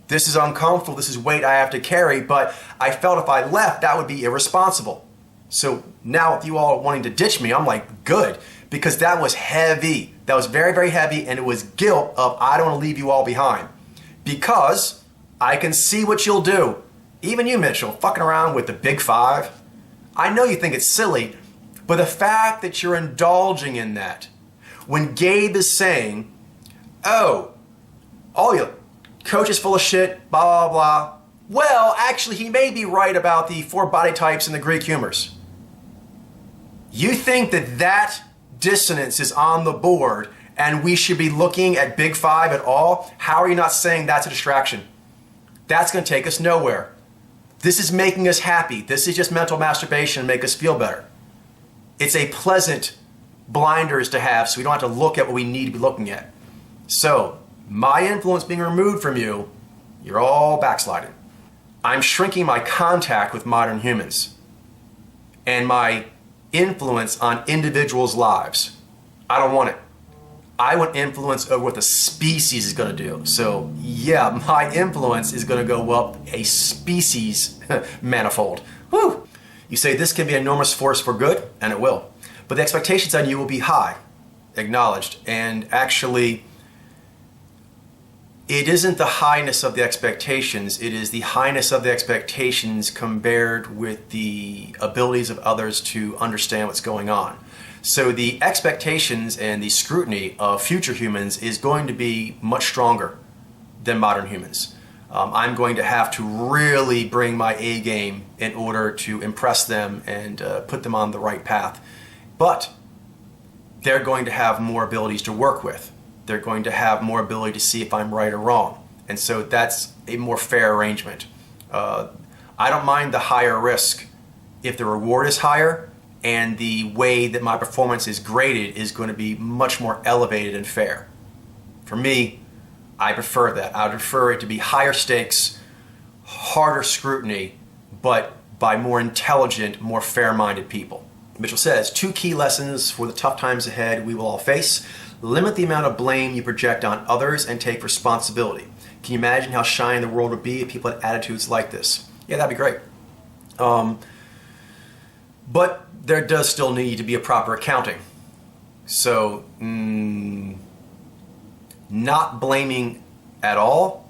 this is uncomfortable, this is weight I have to carry, but I felt if I left, that would be irresponsible. So now with you all wanting to ditch me, I'm like, good, because that was heavy. That was very, very heavy, and it was guilt of I don't want to leave you all behind. Because I can see what you'll do. Even you, Mitchell, fucking around with the Big Five. I know you think it's silly, but the fact that you're indulging in that, when Gabe is saying, oh, all you coach is full of shit, blah, blah, blah. Well, actually, he may be right about the 4 body types and the Greek humors. You think that that dissonance is on the board and we should be looking at Big Five at all? How are you not saying that's a distraction? That's going to take us nowhere. This is making us happy. This is just mental masturbation to make us feel better. It's a pleasant blinders to have so we don't have to look at what we need to be looking at. So, my influence being removed from you, you're all backsliding. I'm shrinking my contact with modern humans and my influence on individuals' lives. I don't want it. I want influence over what the species is going to do. So, yeah, my influence is going to go up a species manifold. Woo! You say this can be an enormous force for good, and it will. But the expectations on you will be high, acknowledged, and actually, it isn't the highness of the expectations, it is the highness of the expectations compared with the abilities of others to understand what's going on. So the expectations and the scrutiny of future humans is going to be much stronger than modern humans. I'm going to have to really bring my A game in order to impress them and put them on the right path. But they're going to have more abilities to work with. They're going to have more ability to see if I'm right or wrong. And so that's a more fair arrangement. I don't mind the higher risk if the reward is higher and the way that my performance is graded is going to be much more elevated and fair. For me, I prefer that. I would prefer it to be higher stakes, harder scrutiny, but by more intelligent, more fair-minded people. Mitchell says, 2 key lessons for the tough times ahead we will all face. Limit the amount of blame you project on others and take responsibility. Can you imagine how shining the world would be if people had attitudes like this? Yeah, that'd be great. But there does still need to be a proper accounting. So, not blaming at all,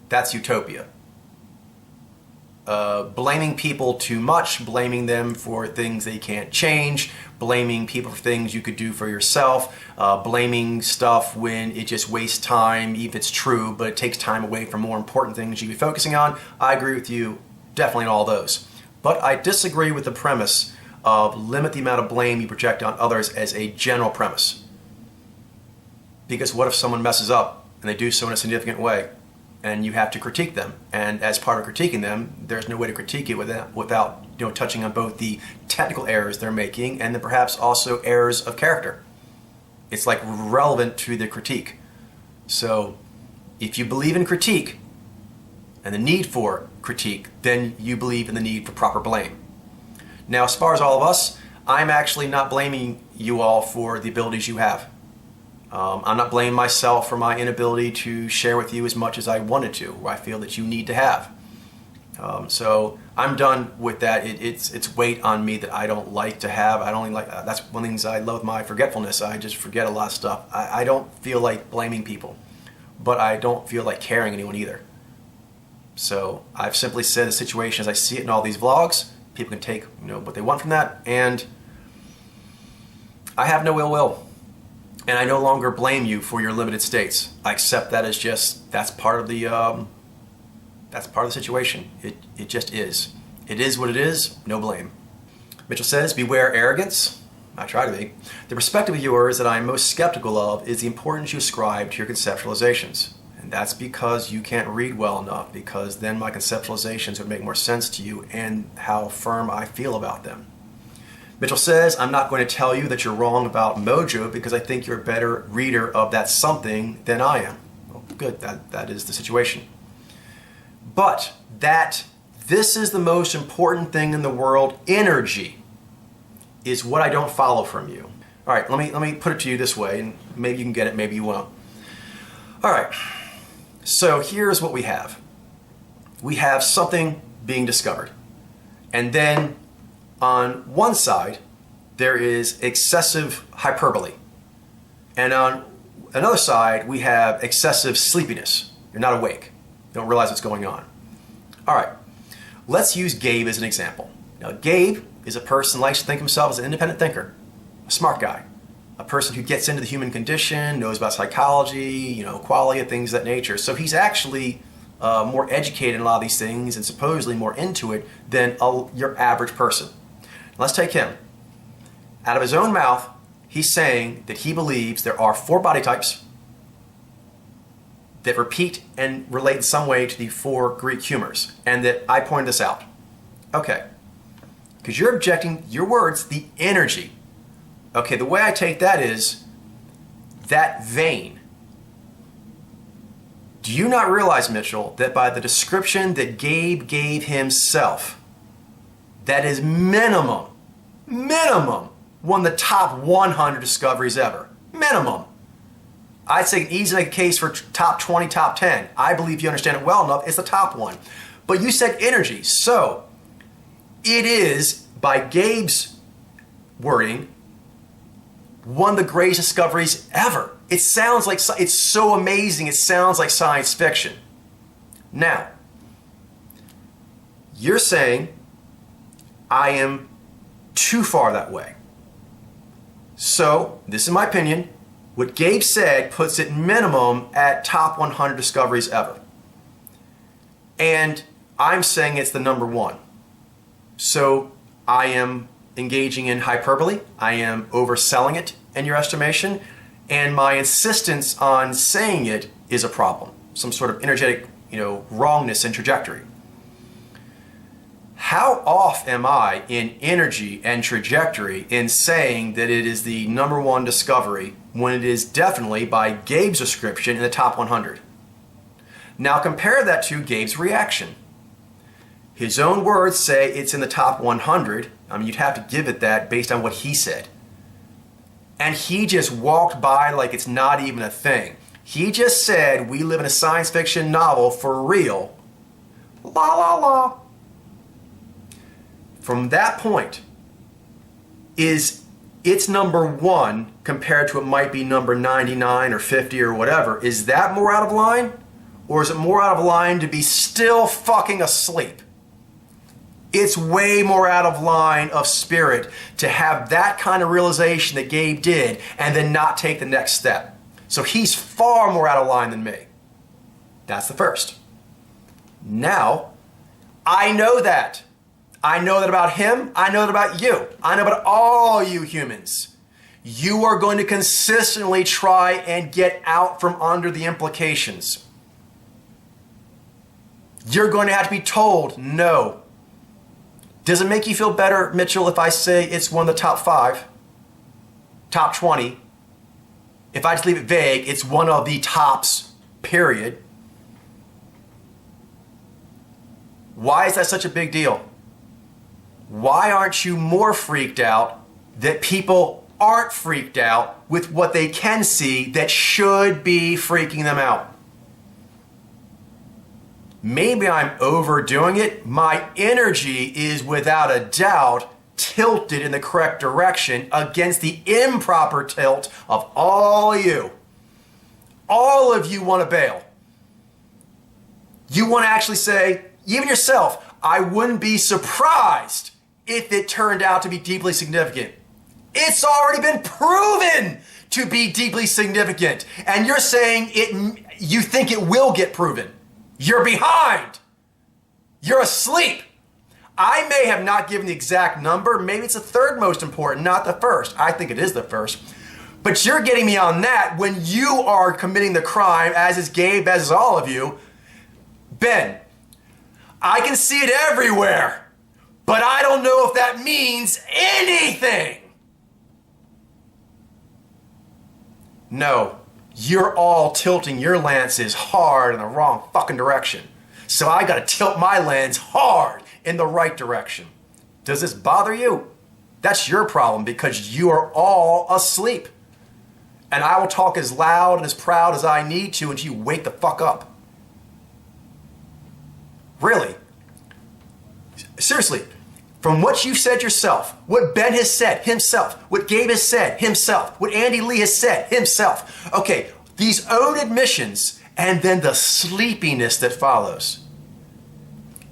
that's utopia. Blaming people too much, blaming them for things they can't change, blaming people for things you could do for yourself, blaming stuff when it just wastes time, even if it's true, but it takes time away from more important things you should be focusing on. I agree with you definitely in all those. But I disagree with the premise of limit the amount of blame you project on others as a general premise. Because what if someone messes up and they do so in a significant way and you have to critique them? And as part of critiquing them, there's no way to critique it without touching on both the technical errors they're making and then perhaps also errors of character. It's like relevant to the critique. So if you believe in critique and the need for critique, then you believe in the need for proper blame. Now, as far as all of us, I'm actually not blaming you all for the abilities you have. I'm not blaming myself for my inability to share with you as much as I wanted to, or I feel that you need to have. So I'm done with that. It's weight on me that I don't like to have. I don't like. That's one of the things I love, my forgetfulness. I just forget a lot of stuff. I don't feel like blaming people, but I don't feel like carrying anyone either. So I've simply said the situation as I see it in all these vlogs. People can take what they want from that, and I have no ill will. And I no longer blame you for your limited states. I accept that as just that's part of the situation. It just is. It is what it is. No blame. Mitchell says, beware arrogance. I try to be. The perspective of yours that I am most skeptical of is the importance you ascribe to your conceptualizations. And that's because you can't read well enough, because then my conceptualizations would make more sense to you and how firm I feel about them. Mitchell says, I'm not going to tell you that you're wrong about Mojo because I think you're a better reader of that something than I am. Well, good, that is the situation. But this is the most important thing in the world, energy. is what I don't follow from you. All right, let me put it to you this way, and maybe you can get it, maybe you won't. All right, so here's what we have. We have something being discovered. And then on one side, there is excessive hyperbole. And on another side, we have excessive sleepiness. You're not awake. You don't realize what's going on. All right, let's use Gabe as an example. Now, Gabe is a person who likes to think of himself as an independent thinker, a smart guy, a person who gets into the human condition, knows about psychology, qualia, things of that nature. So he's actually more educated in a lot of these things and supposedly more into it than your average person. Let's take him. Out of his own mouth, he's saying that he believes there are 4 body types that repeat and relate in some way to the 4 Greek humors, and that I pointed this out. Okay, because you're objecting, your words, the energy. Okay, the way I take that is that vein. Do you not realize, Mitchell, that by the description that Gabe gave himself, that is minimum, one of the top 100 discoveries ever. Minimum. I'd say easily make a case for top 20, top 10. I believe you understand it well enough. It's the top one. But you said energy. So it is, by Gabe's wording, one of the greatest discoveries ever. It sounds like, it's so amazing, it sounds like science fiction. Now, you're saying I am too far that way. So, this is my opinion. What Gabe said puts it minimum at top 100 discoveries ever. And I'm saying it's the number 1. So, I am engaging in hyperbole. I am overselling it in your estimation. And my insistence on saying it is a problem. Some sort of energetic, wrongness in trajectory. How off am I in energy and trajectory in saying that it is the number 1 discovery when it is definitely, by Gabe's description, in the top 100? Now compare that to Gabe's reaction. His own words say it's in the top 100. You'd have to give it that based on what he said. And he just walked by like it's not even a thing. He just said, we live in a science fiction novel for real. La la la. From that point, is it's number 1 compared to it might be number 99 or 50 or whatever. Is that more out of line? Or is it more out of line to be still fucking asleep? It's way more out of line of spirit to have that kind of realization that Gabe did and then not take the next step. So he's far more out of line than me. That's the first. Now, I know that. I know that about him. I know that about you. I know about all you humans. You are going to consistently try and get out from under the implications. You're going to have to be told no. Does it make you feel better, Mitchell, if I say it's one of the top 5, top 20? If I just leave it vague, it's one of the tops, period. Why is that such a big deal? Why aren't you more freaked out that people aren't freaked out with what they can see that should be freaking them out? Maybe I'm overdoing it. My energy is without a doubt tilted in the correct direction against the improper tilt of all of you. All of you want to bail. You want to actually say, even yourself, I wouldn't be surprised if it turned out to be deeply significant. It's already been proven to be deeply significant. And you're saying you think it will get proven. You're behind. You're asleep. I may have not given the exact number. Maybe it's the 3rd most important, not the 1st. I think it is the 1st. But you're getting me on that when you are committing the crime, as is Gabe, as is all of you. Ben, I can see it everywhere, but I don't know if that means anything. No, you're all tilting your lances hard in the wrong fucking direction. So I gotta tilt my lens hard in the right direction. Does this bother you? That's your problem because you are all asleep. And I will talk as loud and as proud as I need to until you wake the fuck up. Really. Seriously. From what you've said yourself, what Ben has said himself, what Gabe has said himself, what Andy Lee has said himself. Okay, these own admissions and then the sleepiness that follows.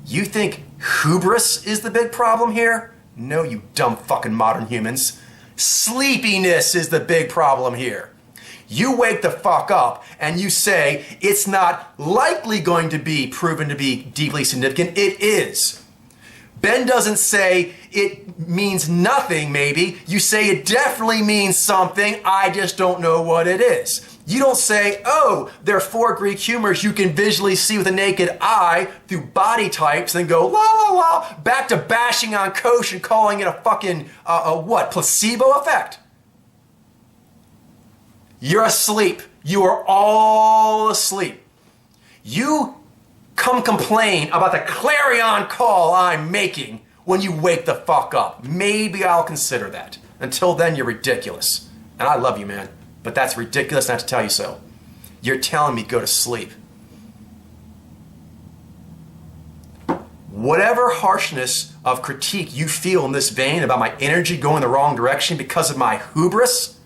You think hubris is the big problem here? No, you dumb fucking modern humans. Sleepiness is the big problem here. You wake the fuck up and you say it's not likely going to be proven to be deeply significant. It is. Ben doesn't say it means nothing, maybe. You say it definitely means something. I just don't know what it is. You don't say, oh, there are 4 Greek humors you can visually see with a naked eye through body types, and go, la, la, la, back to bashing on Koch and calling it a fucking, placebo effect. You're asleep. You are all asleep. You come complain about the clarion call I'm making when you wake the fuck up. Maybe I'll consider that. Until then, you're ridiculous. And I love you, man. But that's ridiculous not to tell you so. You're telling me go to sleep. Whatever harshness of critique you feel in this vein about my energy going the wrong direction because of my hubris,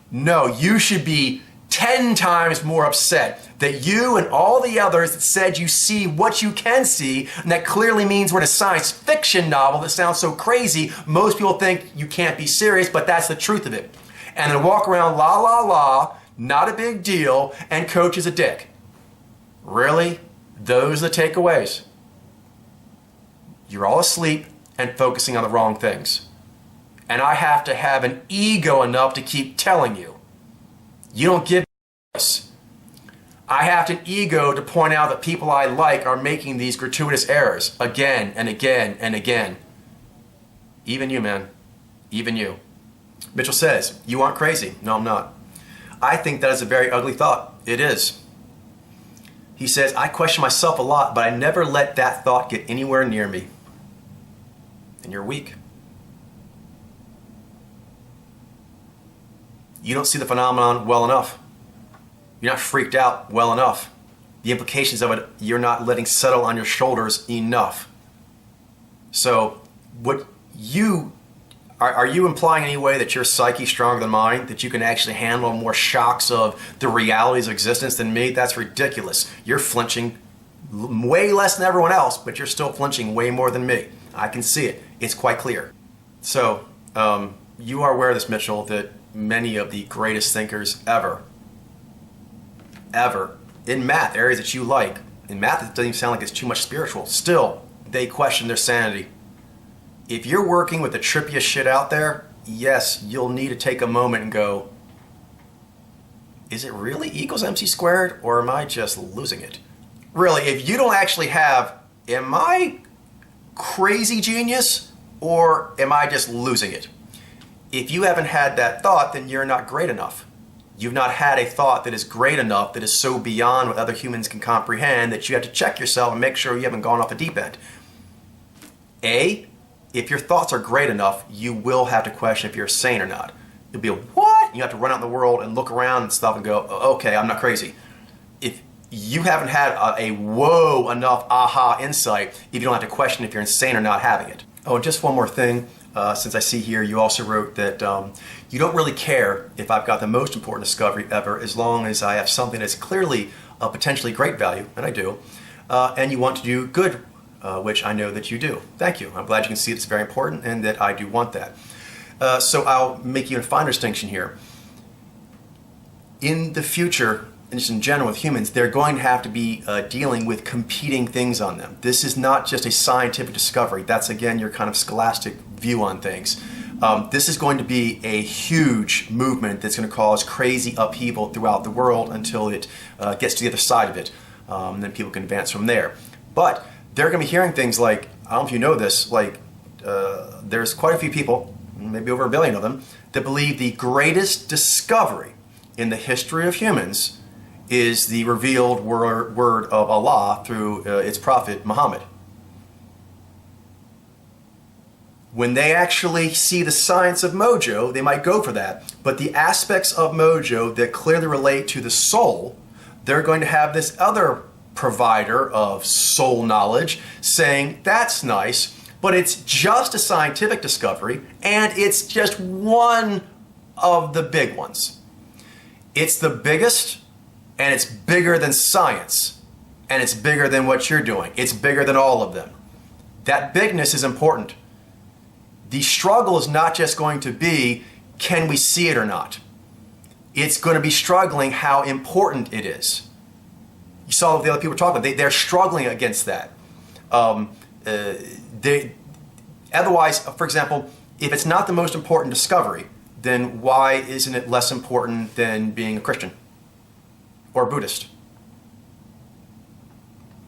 no, you should be 10 times more upset that you and all the others that said you see what you can see, and that clearly means we're in a science fiction novel that sounds so crazy, most people think you can't be serious, but that's the truth of it. And then walk around la la la, not a big deal, and Coach is a dick. Really? Those are the takeaways. You're all asleep and focusing on the wrong things. And I have to have an ego enough to keep telling you. You don't give a voice. I have an ego to point out that people I like are making these gratuitous errors again and again and again. Even you, man. Even you. Mitchell says, you aren't crazy. No, I'm not. I think that is a very ugly thought. It is. He says, I question myself a lot, but I never let that thought get anywhere near me. And you're weak. You don't see the phenomenon well enough. You're not freaked out well enough. The implications of it, you're not letting settle on your shoulders enough. So, what you are you implying in any way that your psyche's stronger than mine? That you can actually handle more shocks of the realities of existence than me? That's ridiculous. You're flinching way less than everyone else, but you're still flinching way more than me. I can see it. It's quite clear. So, you are aware of this, Mitchell, that many of the greatest thinkers ever, in math, areas that you like, in math it doesn't even sound like it's too much spiritual, still, they question their sanity. If you're working with the trippiest shit out there, yes, you'll need to take a moment and go, is it really equals MC squared, or am I just losing it? Really, if you don't actually have, am I crazy genius, or am I just losing it? If you haven't had that thought, then you're not great enough. You've not had a thought that is great enough, that is so beyond what other humans can comprehend, that you have to check yourself and make sure you haven't gone off the deep end. If your thoughts are great enough, you will have to question if you're sane or not. You'll be a, what? You have to run out in the world and look around and stuff and go, okay, I'm not crazy. If you haven't had a whoa enough aha insight, if you don't have to question if you're insane or not having it. Oh, and just one more thing. Since I see here, you also wrote that you don't really care if I've got the most important discovery ever, as long as I have something that's clearly potentially great value, and I do, and you want to do good, which I know that you do. Thank you. I'm glad you can see it's very important and that I do want that. So I'll make you a fine distinction here. In the future, and just in general with humans, they're going to have to be dealing with competing things on them. This is not just a scientific discovery. That's, again, your kind of scholastic view on things. This is going to be a huge movement that's going to cause crazy upheaval throughout the world until it gets to the other side of it. And then people can advance from there. But they're going to be hearing things like, I don't know if you know this, like there's quite a few people, maybe over 1 billion of them, that believe the greatest discovery in the history of humans is the revealed word of Allah through its prophet Muhammad. When they actually see the science of Mojo, they might go for that. But the aspects of Mojo that clearly relate to the soul, they're going to have this other provider of soul knowledge saying, that's nice, but it's just a scientific discovery, and it's just one of the big ones. It's the biggest, and it's bigger than science, and it's bigger than what you're doing. It's bigger than all of them. That bigness is important. The struggle is not just going to be, can we see it or not? It's going to be struggling how important it is. You saw what the other people were talking about. They're struggling against that. Otherwise, for example, if it's not the most important discovery, then why isn't it less important than being a Christian or a Buddhist?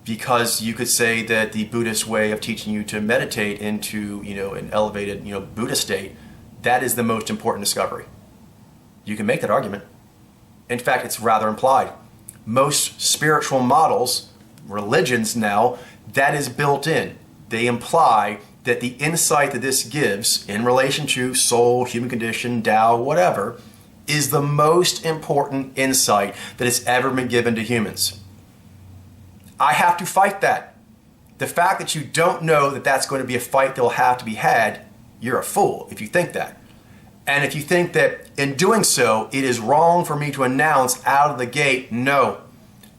Because you could say that the Buddhist way of teaching you to meditate into, an elevated, Buddhist state, that is the most important discovery. You can make that argument. In fact, it's rather implied. Most spiritual models, religions now, that is built in. They imply that the insight that this gives in relation to soul, human condition, Tao, whatever, is the most important insight that has ever been given to humans. I have to fight that. The fact that you don't know that that's going to be a fight that will have to be had, you're a fool if you think that. And if you think that in doing so, it is wrong for me to announce out of the gate, no,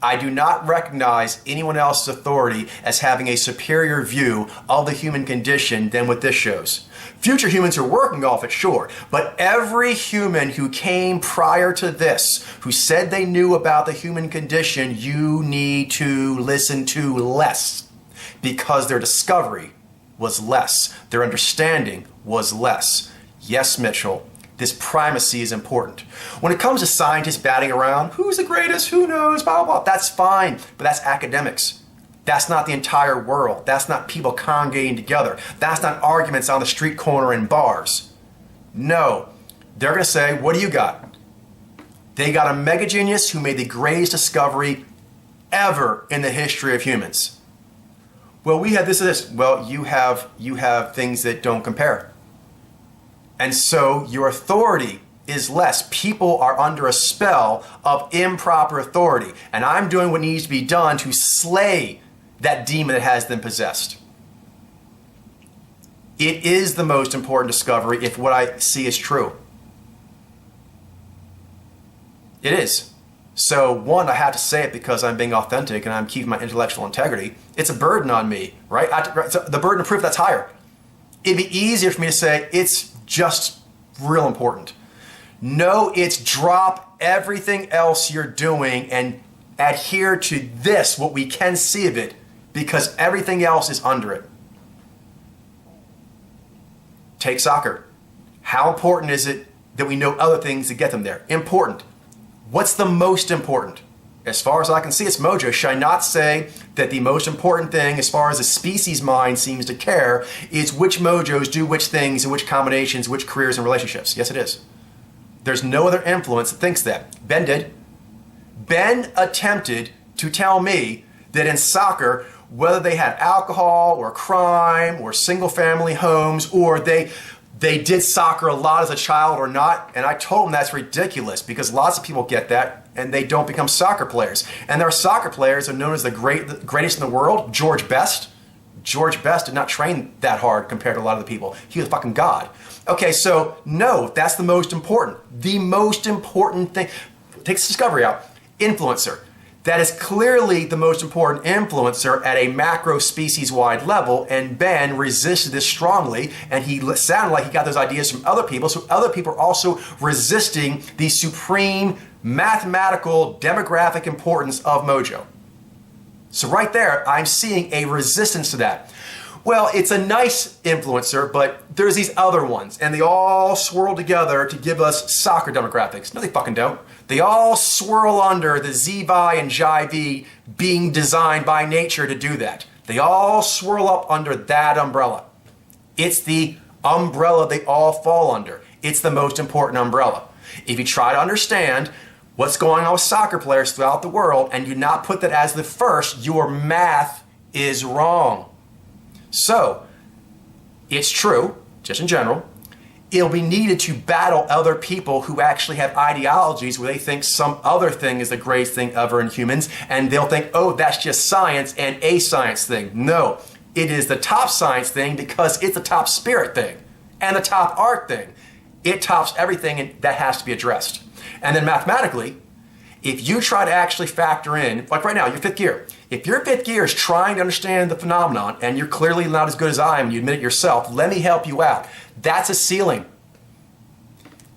I do not recognize anyone else's authority as having a superior view of the human condition than what this shows. Future humans are working off it, sure, but every human who came prior to this, who said they knew about the human condition, you need to listen to less, because their discovery was less, their understanding was less. Yes, Mitchell, this primacy is important. When it comes to scientists batting around, who's the greatest, who knows, blah, blah, blah, that's fine, but that's academics. That's not the entire world. That's not people congregating together. That's not arguments on the street corner in bars. No, they're going to say, what do you got? They got a mega genius who made the greatest discovery ever in the history of humans. Well, we have this and this. Well, you have things that don't compare. And so your authority is less. People are under a spell of improper authority. And I'm doing what needs to be done to slay that demon that has them possessed. It is the most important discovery if what I see is true. It is. So one, I have to say it because I'm being authentic and I'm keeping my intellectual integrity. It's a burden on me, right? So the burden of proof, that's higher. It'd be easier for me to say it's just real important. No, it's drop everything else you're doing and adhere to this, what we can see of it, because everything else is under it. Take soccer. How important is it that we know other things to get them there? Important. What's the most important? As far as I can see, it's Mojo. Should I not say that the most important thing, as far as the species mind seems to care, is which Mojos do which things and which combinations, which careers and relationships? Yes, it is. There's no other influence that thinks that. Ben did. Ben attempted to tell me that in soccer, whether they had alcohol or crime or single-family homes or they did soccer a lot as a child or not, and I told him that's ridiculous because lots of people get that and they don't become soccer players. And there are soccer players that are known as the greatest in the world. George Best. George Best did not train that hard compared to a lot of the people. He was a fucking god. Okay, so no, that's the most important. The most important thing, take this discovery out, influencer. That is clearly the most important influencer at a macro species-wide level, and Ben resisted this strongly, and he sounded like he got those ideas from other people, so other people are also resisting the supreme mathematical demographic importance of Mojo. So right there, I'm seeing a resistance to that. Well, it's a nice influencer, but there's these other ones, and they all swirl together to give us soccer demographics. No, they fucking don't. They all swirl under the ZVI and JIV being designed by nature to do that. They all swirl up under that umbrella. It's the umbrella they all fall under. It's the most important umbrella. If you try to understand what's going on with soccer players throughout the world and you not put that as the first, your math is wrong. So, it's true just in general, it'll be needed to battle other people who actually have ideologies where they think some other thing is the greatest thing ever in humans, and they'll think, oh, that's just science and a science thing. No, it is the top science thing because it's the top spirit thing and the top art thing. It tops everything, and that has to be addressed. And then mathematically, if you try to actually factor in, like right now, your fifth gear. If your fifth gear is trying to understand the phenomenon and you're clearly not as good as I am, you admit it yourself, let me help you out. That's a ceiling.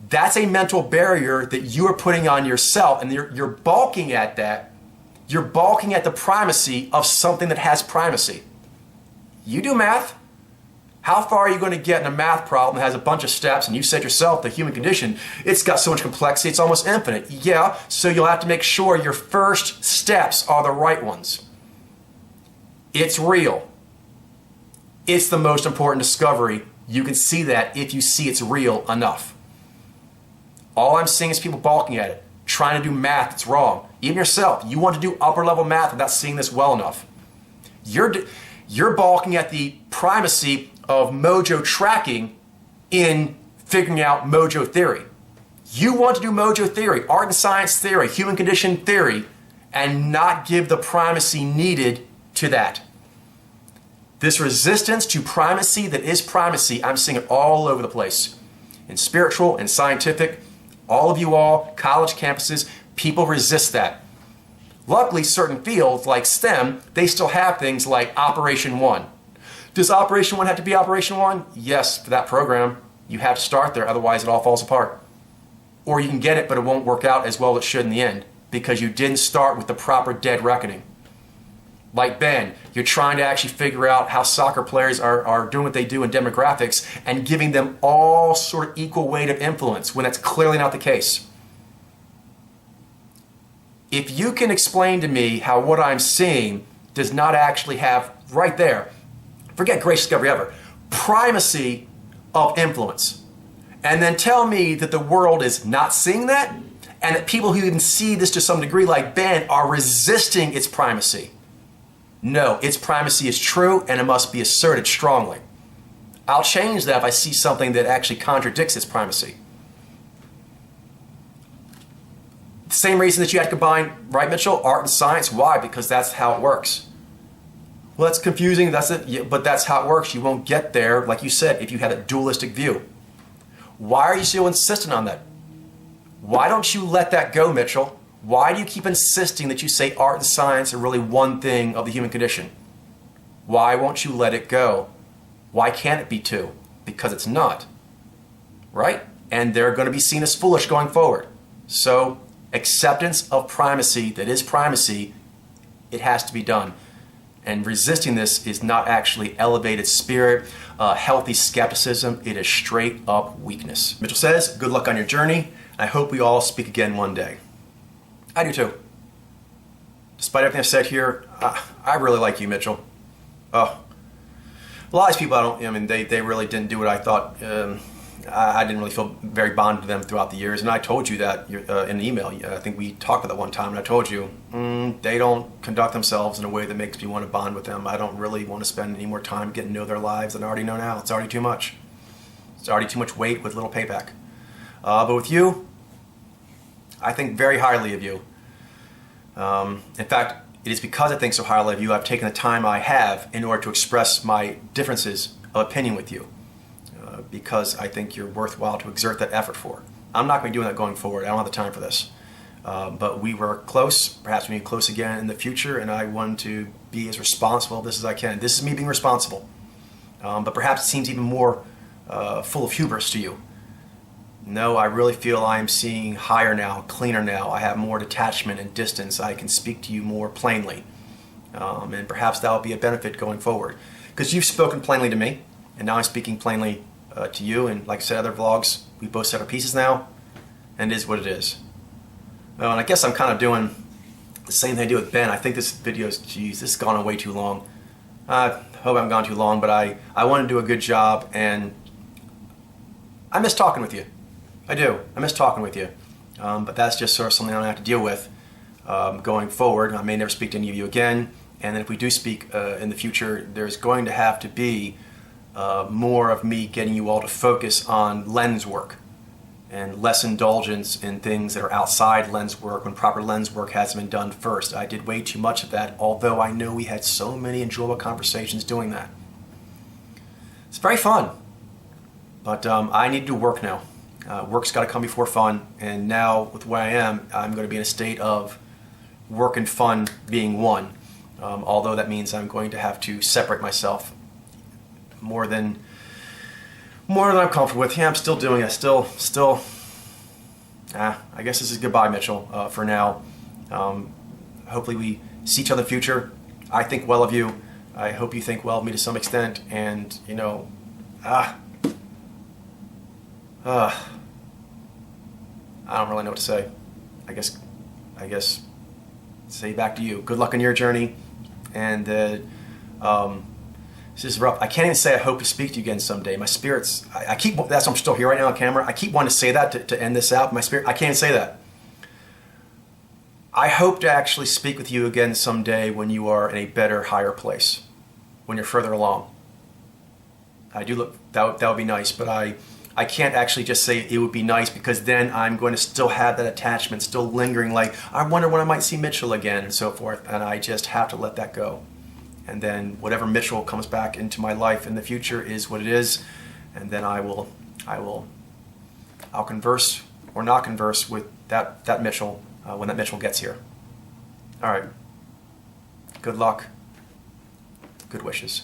That's a mental barrier that you are putting on yourself, and you're balking at that. You're balking at the primacy of something that has primacy. You do math. How far are you going to get in a math problem that has a bunch of steps, and you said yourself, the human condition, it's got so much complexity, it's almost infinite. Yeah, so you'll have to make sure your first steps are the right ones. It's real. It's the most important discovery. You can see that if you see it's real enough. All I'm seeing is people balking at it, trying to do math that's wrong. Even yourself, you want to do upper level math without seeing this well enough. You're balking at the primacy of mojo tracking in figuring out mojo theory. You want to do mojo theory, art and science theory, human condition theory, and not give the primacy needed to that. This resistance to primacy that is primacy, I'm seeing it all over the place. In spiritual and scientific, all of you all, college campuses, people resist that. Luckily, certain fields like STEM, they still have things like Operation 1. Does Operation 1 have to be Operation 1? Yes, for that program. You have to start there, otherwise it all falls apart. Or you can get it, but it won't work out as well as it should in the end because you didn't start with the proper dead reckoning. Like Ben, you're trying to actually figure out how soccer players are doing what they do in demographics and giving them all sort of equal weight of influence when that's clearly not the case. If you can explain to me how what I'm seeing does not actually have, right there, forget greatest discovery ever, primacy of influence, and then tell me that the world is not seeing that, and that people who even see this to some degree like Ben are resisting its primacy. No, its primacy is true and it must be asserted strongly. I'll change that if I see something that actually contradicts its primacy. The same reason that you have to combine, right, Mitchell, art and science. Why? Because that's how it works. Well, that's confusing, that's it, yeah, but that's how it works. You won't get there, like you said, if you have a dualistic view. Why are you so insistent on that? Why don't you let that go, Mitchell? Why do you keep insisting that you say art and science are really one thing of the human condition? Why won't you let it go? Why can't it be two? Because it's not. Right? And they're going to be seen as foolish going forward. So, acceptance of primacy that is primacy, it has to be done. And resisting this is not actually elevated spirit, healthy skepticism. It is straight up weakness. Mitchell says, good luck on your journey. I hope we all speak again one day. I do too. Despite everything I've said here, I really like you, Mitchell. Oh, a lot of these people, they really didn't do what I thought. I didn't really feel very bonded to them throughout the years, and I told you that in an email. I think we talked about that one time, and I told you they don't conduct themselves in a way that makes me want to bond with them. I don't really want to spend any more time getting to know their lives than I already know now. It's already too much. It's already too much weight with little payback. But with you, I think very highly of you. In fact, it is because I think so highly of you, I've taken the time I have in order to express my differences of opinion with you. Because I think you're worthwhile to exert that effort for. I'm not going to be doing that going forward. I don't have the time for this. But we were close. Perhaps we'll be close again in the future, and I want to be as responsible of this as I can. This is me being responsible. But perhaps it seems even more full of hubris to you. No, I really feel I am seeing higher now, cleaner now. I have more detachment and distance. I can speak to you more plainly. And perhaps that will be a benefit going forward. Because you've spoken plainly to me, and now I'm speaking plainly to you. And like I said, other vlogs, we both said our pieces now, and it is what it is. Well, and I guess I'm kind of doing the same thing I do with Ben. I think this video is, geez, this has gone on way too long. I hope I haven't gone too long, but I want to do a good job, and I miss talking with you. I do. I miss talking with you. But that's just sort of something I don't have to deal with going forward. I may never speak to any of you again. And then if we do speak in the future, there's going to have to be more of me getting you all to focus on lens work and less indulgence in things that are outside lens work when proper lens work hasn't been done first. I did way too much of that, although I know we had so many enjoyable conversations doing that. It's very fun, but I need to do work now. Work's got to come before fun, and now with where I am, I'm going to be in a state of work and fun being one, although that means I'm going to have to separate myself more than I'm comfortable with. Yeah, I'm still doing it. I guess this is goodbye, Mitchell, for now. Hopefully we see each other in the future. I think well of you. I hope you think well of me to some extent. And, I don't really know what to say. I guess, say back to you. Good luck on your journey. And, this is rough. I can't even say I hope to speak to you again someday. My spirits, that's why I'm still here right now on camera. I keep wanting to say that to end this out. My spirit, I can't say that. I hope to actually speak with you again someday when you are in a better, higher place, when you're further along. I do look, that would be nice, but I can't actually just say it would be nice, because then I'm going to still have that attachment still lingering, like, I wonder when I might see Mitchell again and so forth, and I just have to let that go. And then whatever Mitchell comes back into my life in the future is what it is, and then I'll converse or not converse with that Mitchell when that Mitchell gets here. All right. Good luck. Good wishes.